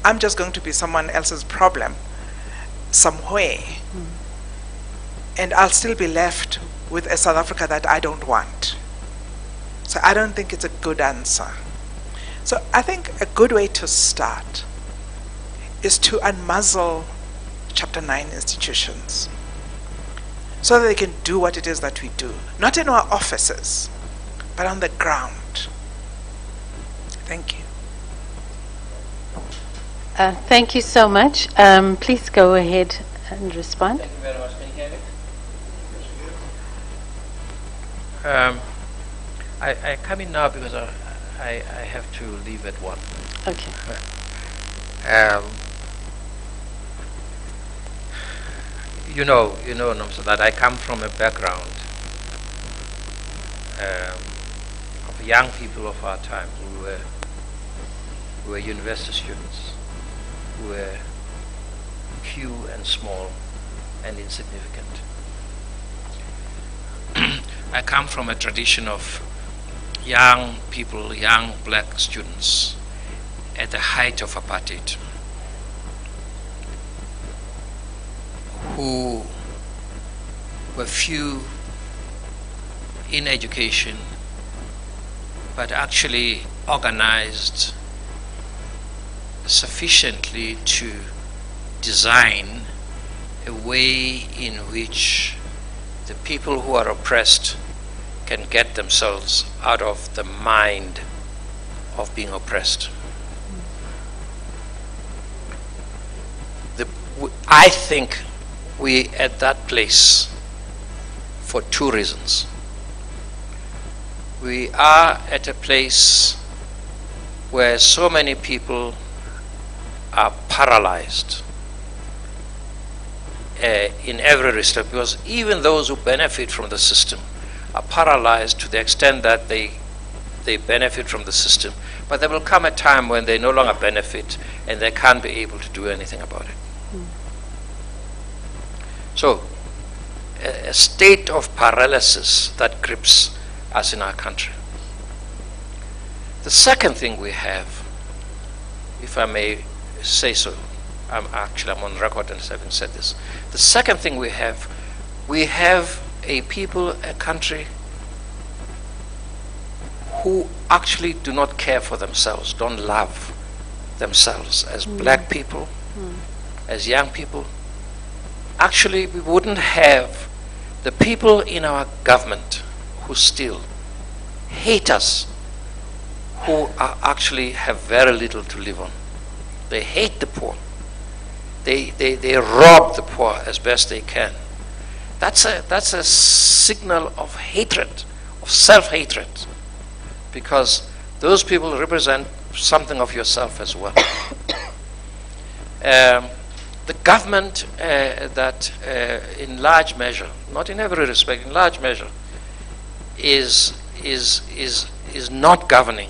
I'm just going to be someone else's problem somewhere. And I'll still be left with a South Africa that I don't want. So I don't think it's a good answer. So I think a good way to start is to unmuzzle Chapter 9 institutions so that they can do what it is that we do, not in our offices, but on the ground. Thank you. Thank you so much. Please go ahead and respond. Thank you very much. Can you hear me? I come in now because I have to leave at 1. Okay. You know, Nomsa, that I come from a background of young people of our time who were university students, who were few and small and insignificant. I come from a tradition of young people, young black students at the height of apartheid, who were few in education, but actually organized sufficiently to design a way in which the people who are oppressed can get themselves out of the mind of being oppressed. I think we at that place for two reasons. We are at a place where so many people are paralyzed in every respect, because even those who benefit from the system are paralyzed to the extent that they benefit from the system, but there will come a time when they no longer benefit and they can't be able to do anything about it. So, a state of paralysis that grips us in our country. The second thing we have, if I may say so, I'm on record as having said this. The second thing we have a people, a country who actually do not care for themselves, don't love themselves as black people, as young people. Actually, we wouldn't have the people in our government who still hate us, who actually have very little to live on. They hate the poor. They rob the poor as best they can. That's a signal of hatred, of self-hatred, because those people represent something of yourself as well. The government that in large measure, not in every respect, in large measure, is not governing,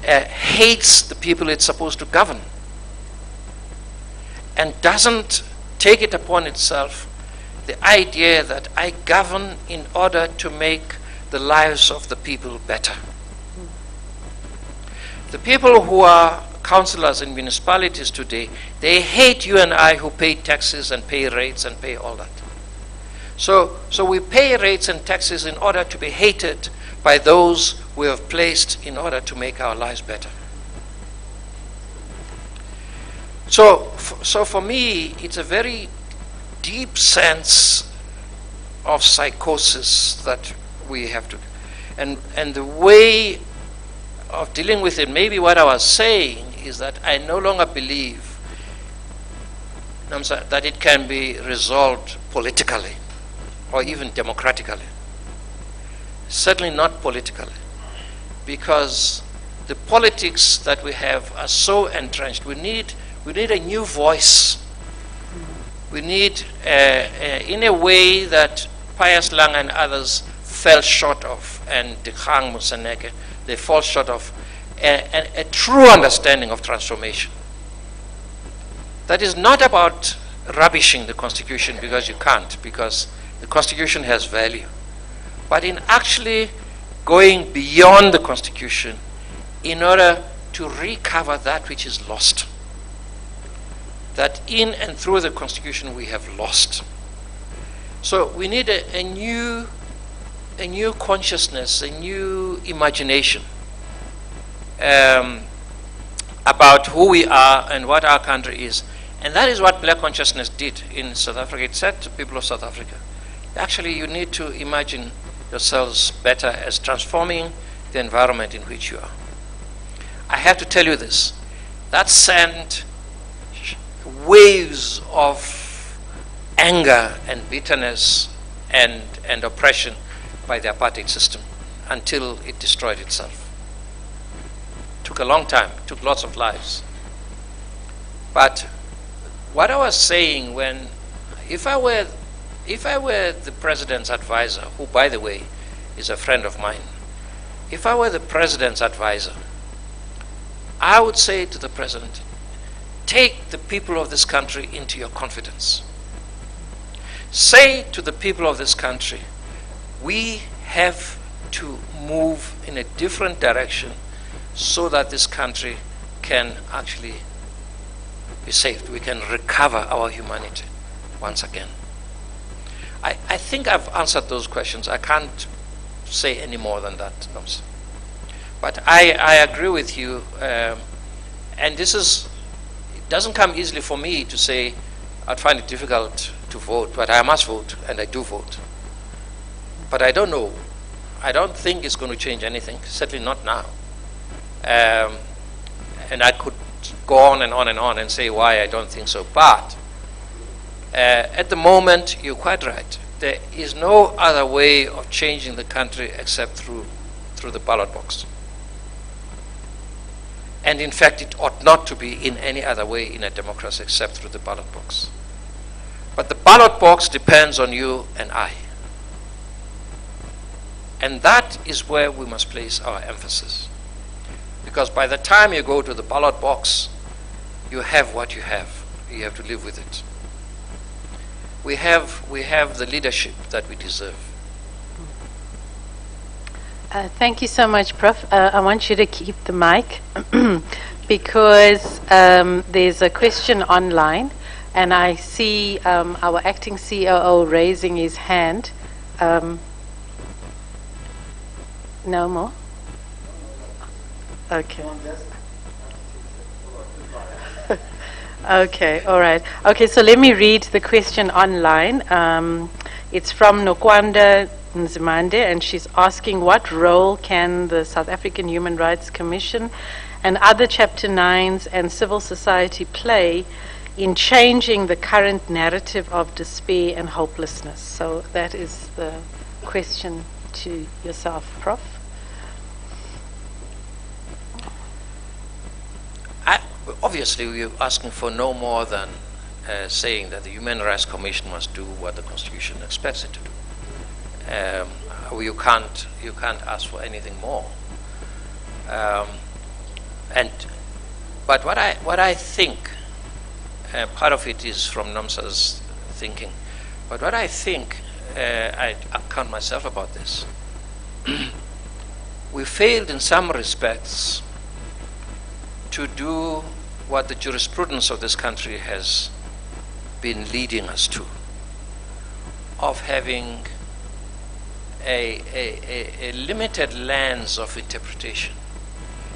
hates the people it's supposed to govern, and doesn't take it upon itself the idea that I govern in order to make the lives of the people better. The people who are councillors in municipalities today, they hate you and I who pay taxes and pay rates and pay all that. So we pay rates and taxes in order to be hated by those we have placed in order to make our lives better. So for me, it's a very deep sense of psychosis that we have to, and the way of dealing with it, maybe what I was saying is that I no longer believe that it can be resolved politically or even democratically. Certainly not politically, because the politics that we have are so entrenched. We need a new voice. We need, in a way that Pius Lang and others fell short of, and 𝗬𝗲𝗿𝘀 Moseneke, they fall short of, a true understanding of transformation. That is not about rubbishing the Constitution, because you can't, because the Constitution has value, but in actually going beyond the Constitution in order to recover that which is lost, that in and through the Constitution we have lost. So we need a new consciousness, a new imagination about who we are and what our country is. And that is what Black consciousness did in South Africa. It said to people of South Africa, actually you need to imagine yourselves better as transforming the environment in which you are. I have to tell you this, that sent waves of anger and bitterness and oppression by the apartheid system until it destroyed itself. Took a long time, took lots of lives. But what I was saying, if I were the president's advisor, who by the way is a friend of mine, if I were the president's advisor, I would say to the president, take the people of this country into your confidence. say to the people of this country, we have to move in a different direction so that this country can actually be saved. We can recover our humanity once again. I think I've answered those questions. I can't say any more than that, Nomsa. But I agree with you, and this is, it doesn't come easily for me to say I'd find it difficult to vote, but I must vote, and I do vote. But I don't know. I don't think it's going to change anything, certainly not now. And I could go on and on and on and say why I don't think so. But at the moment, you're quite right. There is no other way of changing the country except through the ballot box. And in fact, it ought not to be in any other way in a democracy except through the ballot box. But the ballot box depends on you and I. And that is where we must place our emphasis. Because by the time you go to the ballot box, you have what you have. You have to live with it. We have the leadership that we deserve. Thank you so much, Prof. I want you to keep the mic because there's a question online, and I see our acting COO raising his hand. No more? Okay. Okay, all right. Okay, so let me read the question online. It's from 𝗬𝗲𝗿𝘀, and she's asking what role can the South African Human Rights Commission and other Chapter 9s and civil society play in changing the current narrative of despair and hopelessness? So that is the question to yourself, Prof. Obviously, we're asking for no more than saying that the Human Rights Commission must do what the Constitution expects it to do. You can't ask for anything more. But what I think, part of it is from Nomsa's thinking, but what I think, I account myself about this. We failed in some respects to do what the jurisprudence of this country has been leading us to, of having a limited lens of interpretation.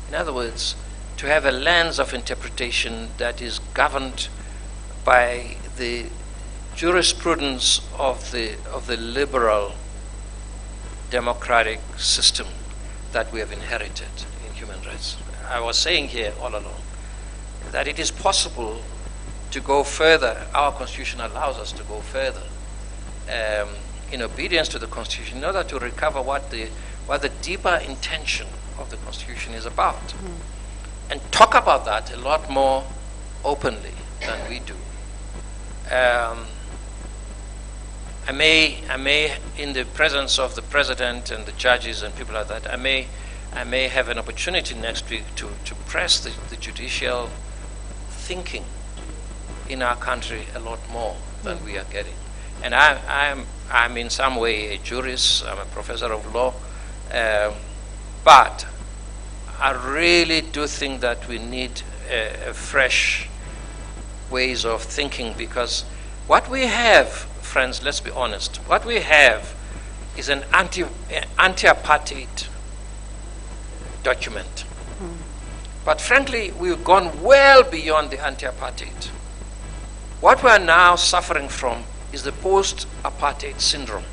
In other words, to have a lens of interpretation that is governed by the jurisprudence of the liberal democratic system that we have inherited in human rights. I was saying here all along that it is possible to go further. Our Constitution allows us to go further in obedience to the Constitution in order to recover what the deeper intention of the Constitution is about, and talk about that a lot more openly than we do. I may, in the presence of the President and the judges and people like that, I may have an opportunity next week to press the judicial thinking in our country a lot more than we are getting. And I'm in some way a jurist, I'm a professor of law, but I really do think that we need a fresh ways of thinking, because what we have, friends, let's be honest, what we have is an anti-apartheid document. But frankly, we've gone well beyond the anti-apartheid. What we are now suffering from is the post-apartheid syndrome.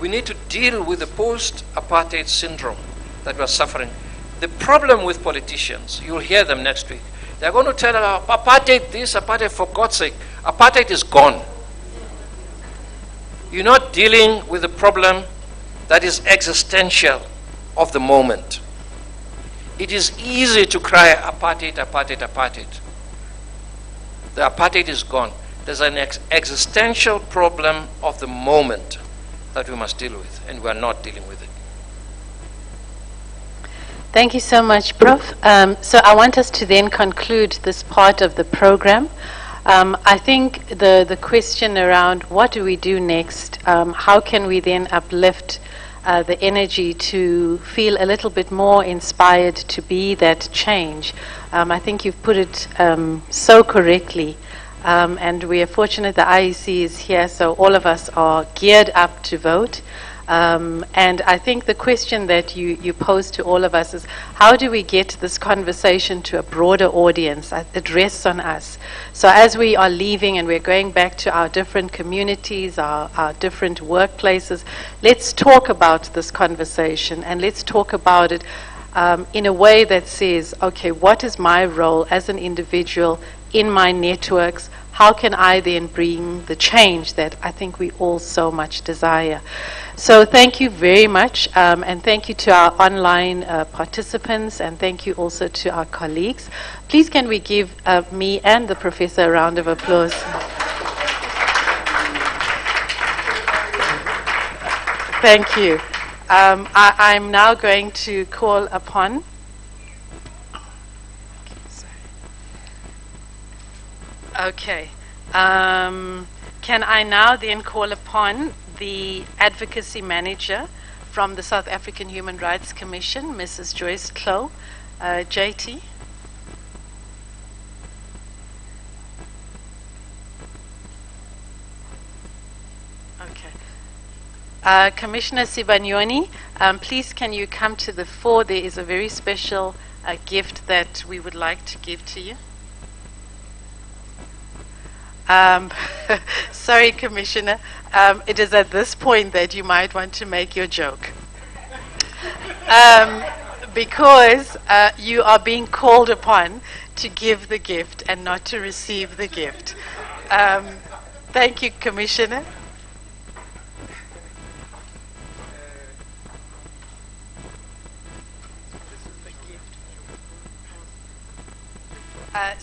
We need to deal with the post-apartheid syndrome that we're suffering. The problem with politicians, you'll hear them next week, they're going to tell us, apartheid this, apartheid, for God's sake, apartheid is gone. You're not dealing with the problem that is existential of the moment. It is easy to cry apartheid, apartheid, apartheid. The apartheid is gone. There's an existential problem of the moment that we must deal with, and we are not dealing with it. Thank you so much, Prof. So I want us to then conclude this part of the program I think the question around what do we do next, how can we then uplift the energy to feel a little bit more inspired to be that change. I think you've put it so correctly. And we are fortunate the IEC is here, so all of us are geared up to vote. And I think the question that you pose to all of us is, how do we get this conversation to a broader audience? It rests on us. So as we are leaving and we're going back to our different communities, our different workplaces, let's talk about this conversation, and let's talk about it in a way that says, okay, what is my role as an individual in my networks? How can I then bring the change that I think we all so much desire? So thank you very much, and thank you to our online participants, and thank you also to our colleagues. Please can we give me and the professor a round of applause? Thank you. I'm now going to call upon Okay. Can I now then call upon the advocacy manager from the South African Human Rights Commission, Mrs. Joyce Hlou, JT? Okay. Commissioner Sibanyoni, please can you come to the fore? There is a very special gift that we would like to give to you. Sorry, Commissioner. It is at this point that you might want to make your joke. Because you are being called upon to give the gift and not to receive the gift. Thank you, Commissioner.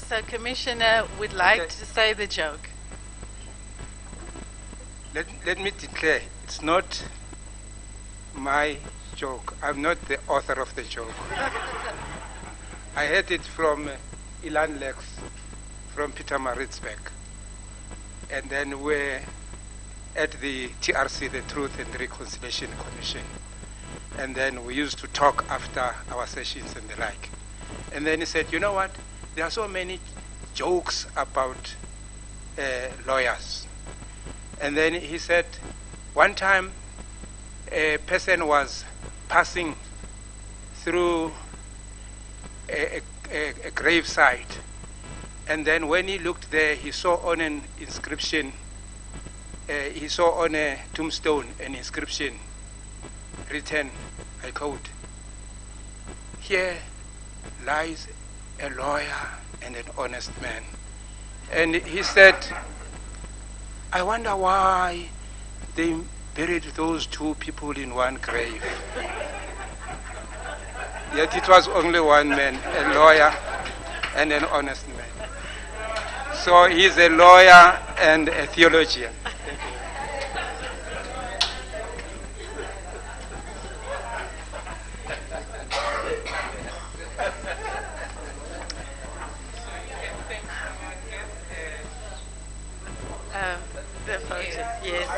So Commissioner would like to say the joke. Let me declare, it's not my joke. I'm not the author of the joke. I heard it from Ilan Lex, from Pietermaritzburg. And then we're at the TRC, the Truth and Reconciliation Commission. And then we used to talk after our sessions and the like. And then he said, you know what? There are so many jokes about lawyers. And then he said, one time a person was passing through a gravesite. And then when he looked there, he saw on an inscription, he saw on a tombstone an inscription written, I quote, "Here lies a lawyer and an honest man." And he said, I wonder why they buried those two people in one grave. Yet it was only one man, a lawyer and an honest man. So he's a lawyer and a theologian. The photo, yes.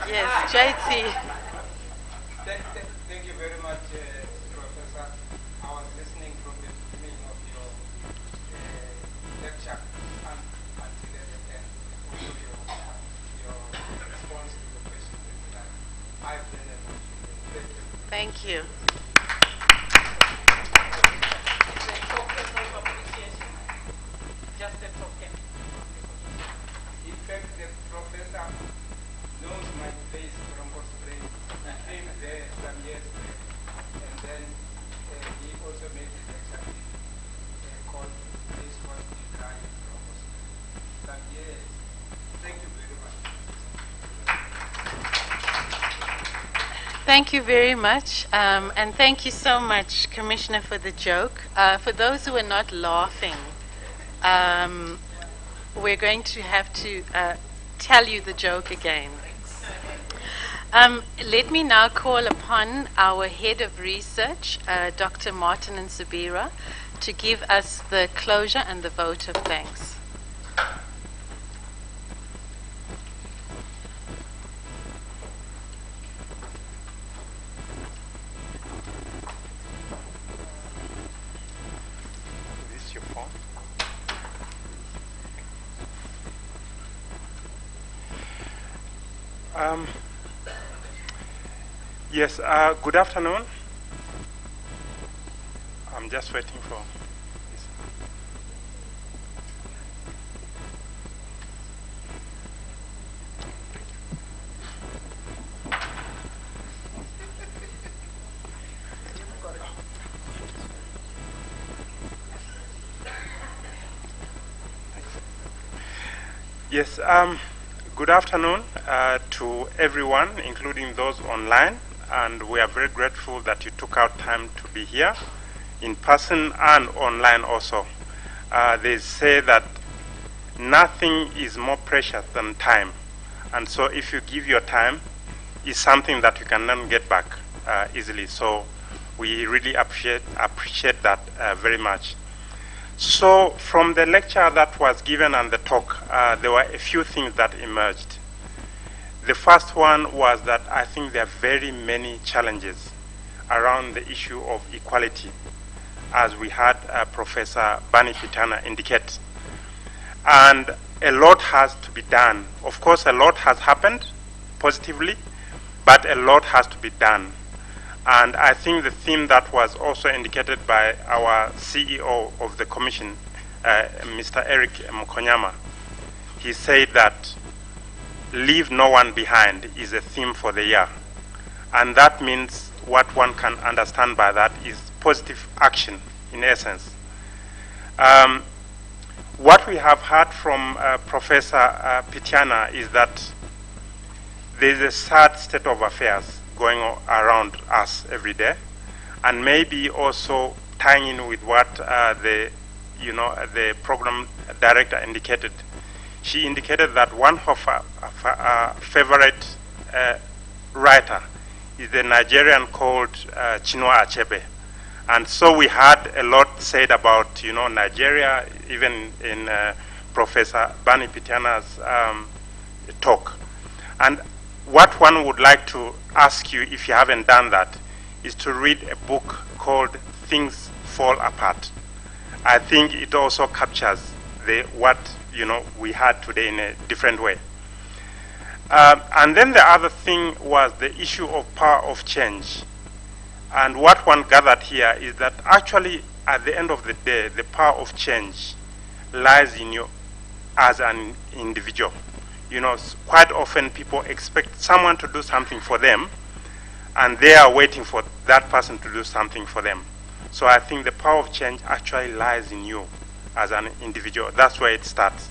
Yes, JT. Thank you very much, Professor. I was listening from the beginning of your lecture until the end. Also your response to the questions that I've learned about. Thank you. Just a token. In fact, the professor knows my face from Osprey. He came there some years back, and then he also made a lecture called "This Was the Guy from Osprey." Some years. Thank you very much. Thank you very much, and thank you so much, Commissioner, for the joke. For those who are not laughing, we're going to have to tell you the joke again. Let me now call upon our head of research, Dr. Martin Nsibira, to give us the closure and the vote of thanks. Yes, good afternoon. I'm just waiting for this. Yes, good afternoon to everyone, including those online. And we are very grateful that you took out time to be here, in person and online also. They say that nothing is more precious than time. And so if you give your time, it's something that you can then get back easily. So we really appreciate that very much. So from the lecture that was given and the talk, there were a few things that emerged. The first one was that I think there are very many challenges around the issue of equality, as we had Professor Bani Pitana indicate. And a lot has to be done. Of course, a lot has happened positively, but a lot has to be done. And I think the theme that was also indicated by our CEO of the Commission, Mr. 𝗬𝗲𝗿𝘀, he said that leave no one behind is a theme for the year. And that means what one can understand by that is positive action, in essence. What we have heard from Professor Pitana is that there is a sad state of affairs going around us every day, and maybe also tying in with what the program director indicated. She indicated that one of her favorite writer is the Nigerian called Chinua Achebe. And so we had a lot said about, Nigeria, even in Professor Bani Pitana's talk. And what one would like to ask you, if you haven't done that, is to read a book called Things Fall Apart. I think it also captures what we had today in a different way. And then the other thing was the issue of power of change. And what one gathered here is that actually, at the end of the day, the power of change lies in you as an individual. Quite often people expect someone to do something for them, and they are waiting for that person to do something for them. So I think the power of change actually lies in you as an individual. That's where it starts.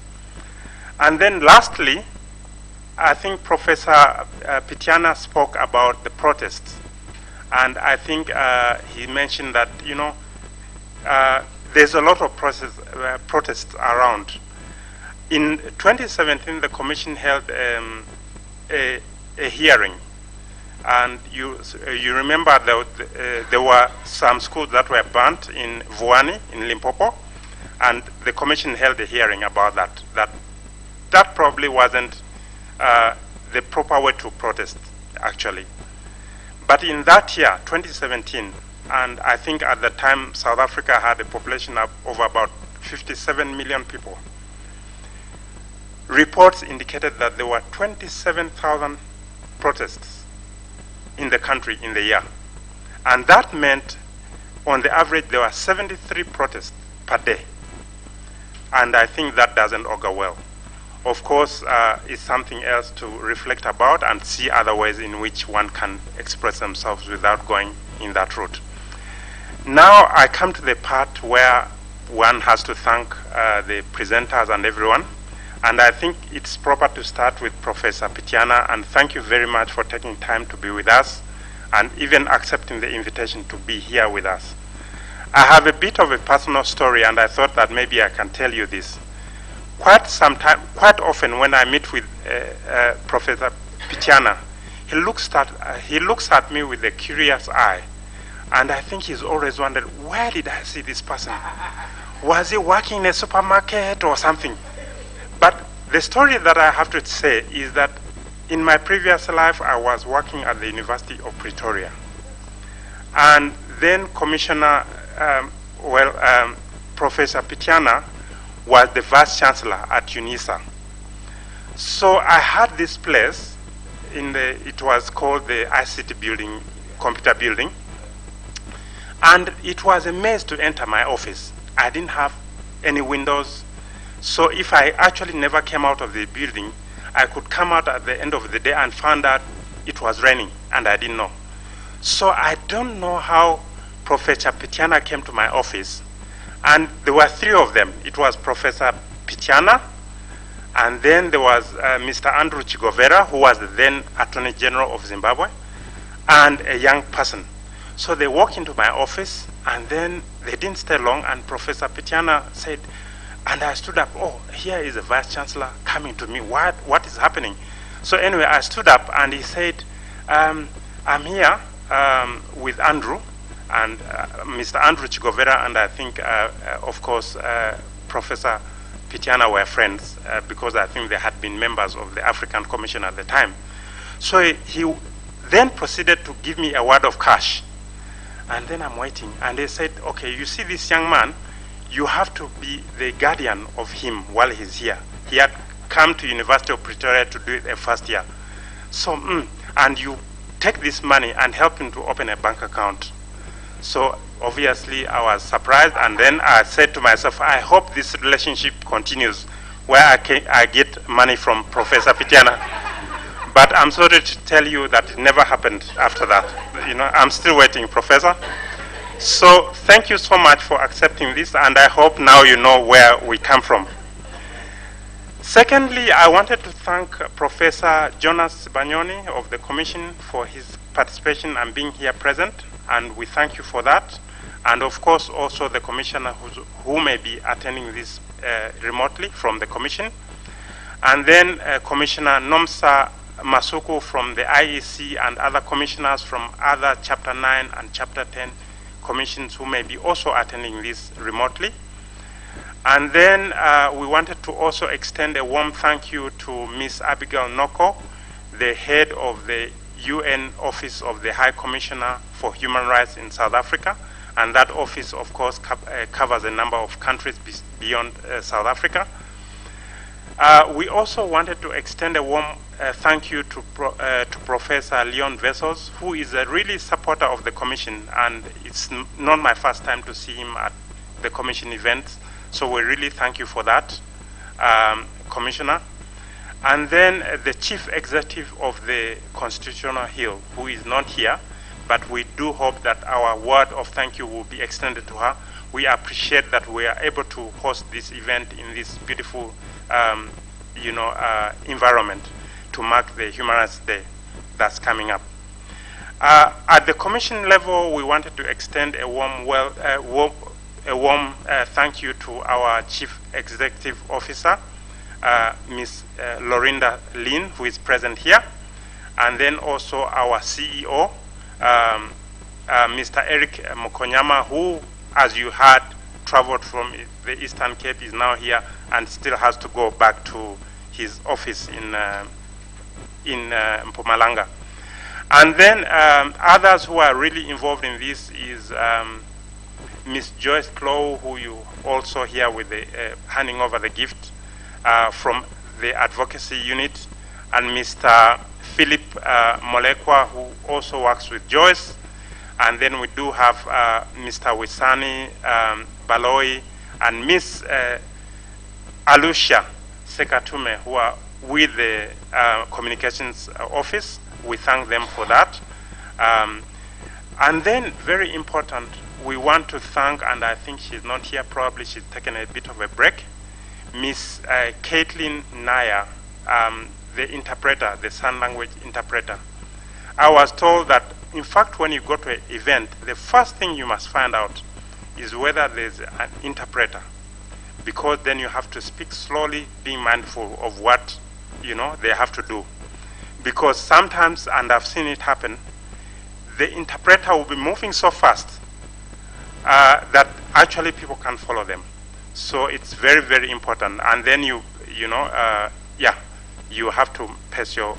And then lastly, I think Professor Pitana spoke about the protests. And I think he mentioned that, there's a lot of protests around. In 2017, the Commission held a hearing. And you remember there were some schools that were burnt in Vuani, in Limpopo, and the Commission held a hearing about that. That probably wasn't the proper way to protest, actually. But in that year, 2017, and I think at the time South Africa had a population of about 57 million people, reports indicated that there were 27,000 protests in the country in the year. And that meant, on the average, there were 73 protests per day. And I think that doesn't augur well. Of course, it's something else to reflect about and see other ways in which one can express themselves without going in that route. Now I come to the part where one has to thank the presenters and everyone. And I think it's proper to start with Professor Pitana, and thank you very much for taking time to be with us and even accepting the invitation to be here with us. I have a bit of a personal story, and I thought that maybe I can tell you this. Quite often when I meet with Professor Pitana, he looks at me with a curious eye, And I think he's always wondered, where did I see this person? Was he working in a supermarket or something? But the story that I have to say is that in my previous life, I was working at the University of Pretoria. And then Commissioner, Professor Pityana was the Vice Chancellor at UNISA. So I had this place, it was called the ICT building, computer building. And it was a maze to enter my office. I didn't have any windows. So if I actually never came out of the building, I could come out at the end of the day and find out it was raining, and I didn't know. So I don't know how Professor Pityana came to my office. And there were three of them. It was Professor Pityana, and then there was Mr. Andrew Chigovera, who was the then Attorney General of Zimbabwe, and a young person. So they walked into my office, and then they didn't stay long, and Professor Pityana said, and I stood up, oh, here is the Vice Chancellor coming to me. What is happening? So anyway, I stood up, and he said, I'm here with Andrew, and Mr. Andrew Chigovera, and I think, of course, Professor Pityana were friends, because I think they had been members of the African Commission at the time. So he then proceeded to give me a wad of cash. And then I'm waiting, and they said, okay, you see this young man, you have to be the guardian of him while he's here. He had come to University of Pretoria to do it a first year. So, and you take this money and help him to open a bank account. So obviously I was surprised, and then I said to myself, I hope this relationship continues where I get money from Professor Pityana. But I'm sorry to tell you that it never happened after that. You know, I'm still waiting, Professor. So thank you so much for accepting this, and I hope now you know where we come from. Secondly, I wanted to thank Professor Jonas Banyoni of the Commission for his participation and being here present, and we thank you for that. And of course also the Commissioner who may be attending this remotely from the Commission. And then Commissioner Nomsa Masuku from the IEC and other commissioners from other Chapter 9 and Chapter 10 commissions who may be also attending this remotely. And then we wanted to also extend a warm thank you to Ms. Abigail Noko, the head of the UN Office of the High Commissioner for Human Rights in South Africa. And that office, of course, covers a number of countries beyond South Africa. We also wanted to extend a warm thank you to Professor 𝗬𝗲𝗿𝘀, who is a really supporter of the Commission, and it's not my first time to see him at the Commission events, so we really thank you for that, Commissioner. And then the Chief Executive of the Constitutional Hill, who is not here, but we do hope that our word of thank you will be extended to her. We appreciate that we are able to host this event in this beautiful environment to mark the Human Rights Day that's coming up. At the Commission level, we wanted to extend a warm thank you to our Chief Executive Officer, Ms. Lorinda Lin, who is present here, and then also our CEO, Mr. Eric Mokonyama, who, as you heard, traveled from the Eastern Cape, is now here and still has to go back to his office in Mpumalanga. And then others who are really involved in this is Ms. Joyce Plow, who you also hear with the handing over the gift from the advocacy unit, and Mr. Philip Molekwa, who also works with Joyce. And then we do have Mr. Wisani Baloi and Miss Alusha Sekatume, who are with the communications office. We thank them for that. And then, very important, we want to thank, and I think she's not here, probably she's taken a bit of a break, Miss Caitlin Naya, the interpreter, the sign language interpreter. I was told that, in fact, when you go to an event, the first thing you must find out is whether there's an interpreter, because then you have to speak slowly, being mindful of what they have to do. Because sometimes, and I've seen it happen, the interpreter will be moving so fast that actually people can follow them. So it's very, very important. And then you have to pace your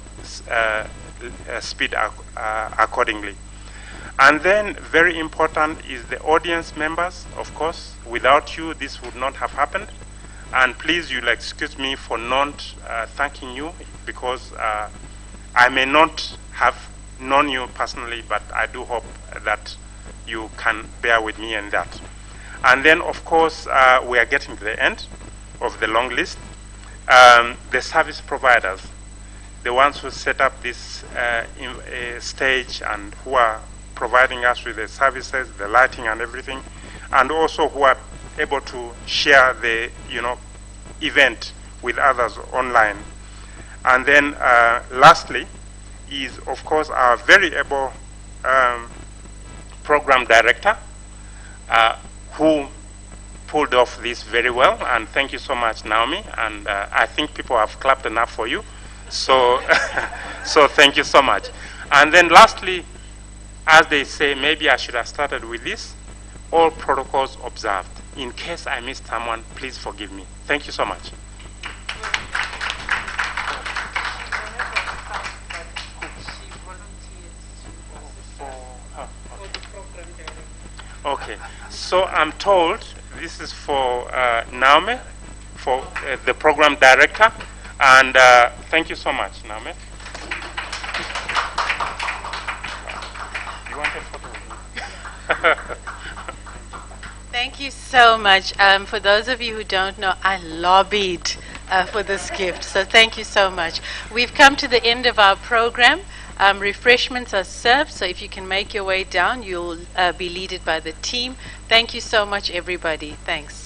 speed accordingly. And then very important is the audience members, of course. Without you, this would not have happened. And please, you'll excuse me for not thanking you, because I may not have known you personally, but I do hope that you can bear with me in that. And then, of course, we are getting to the end of the long list. The service providers, the ones who set up this stage and who are providing us with the services, the lighting and everything, and also who are able to share the event with others online. And then lastly is, of course, our very able program director who pulled off this very well. And thank you so much, Naomi. And I think people have clapped enough for you. So, so thank you so much. And then lastly, as they say, maybe I should have started with this: all protocols observed. In case I missed someone, please forgive me. Thank you so much. Okay, so I'm told this is for Naomi, for the program director, and thank you so much, Naomi. You want a photo with me? Thank you so much. For those of you who don't know, I lobbied for this gift, so thank you so much. We've come to the end of our program. Refreshments are served, so if you can make your way down, you'll be leaded by the team. Thank you so much, everybody. Thanks.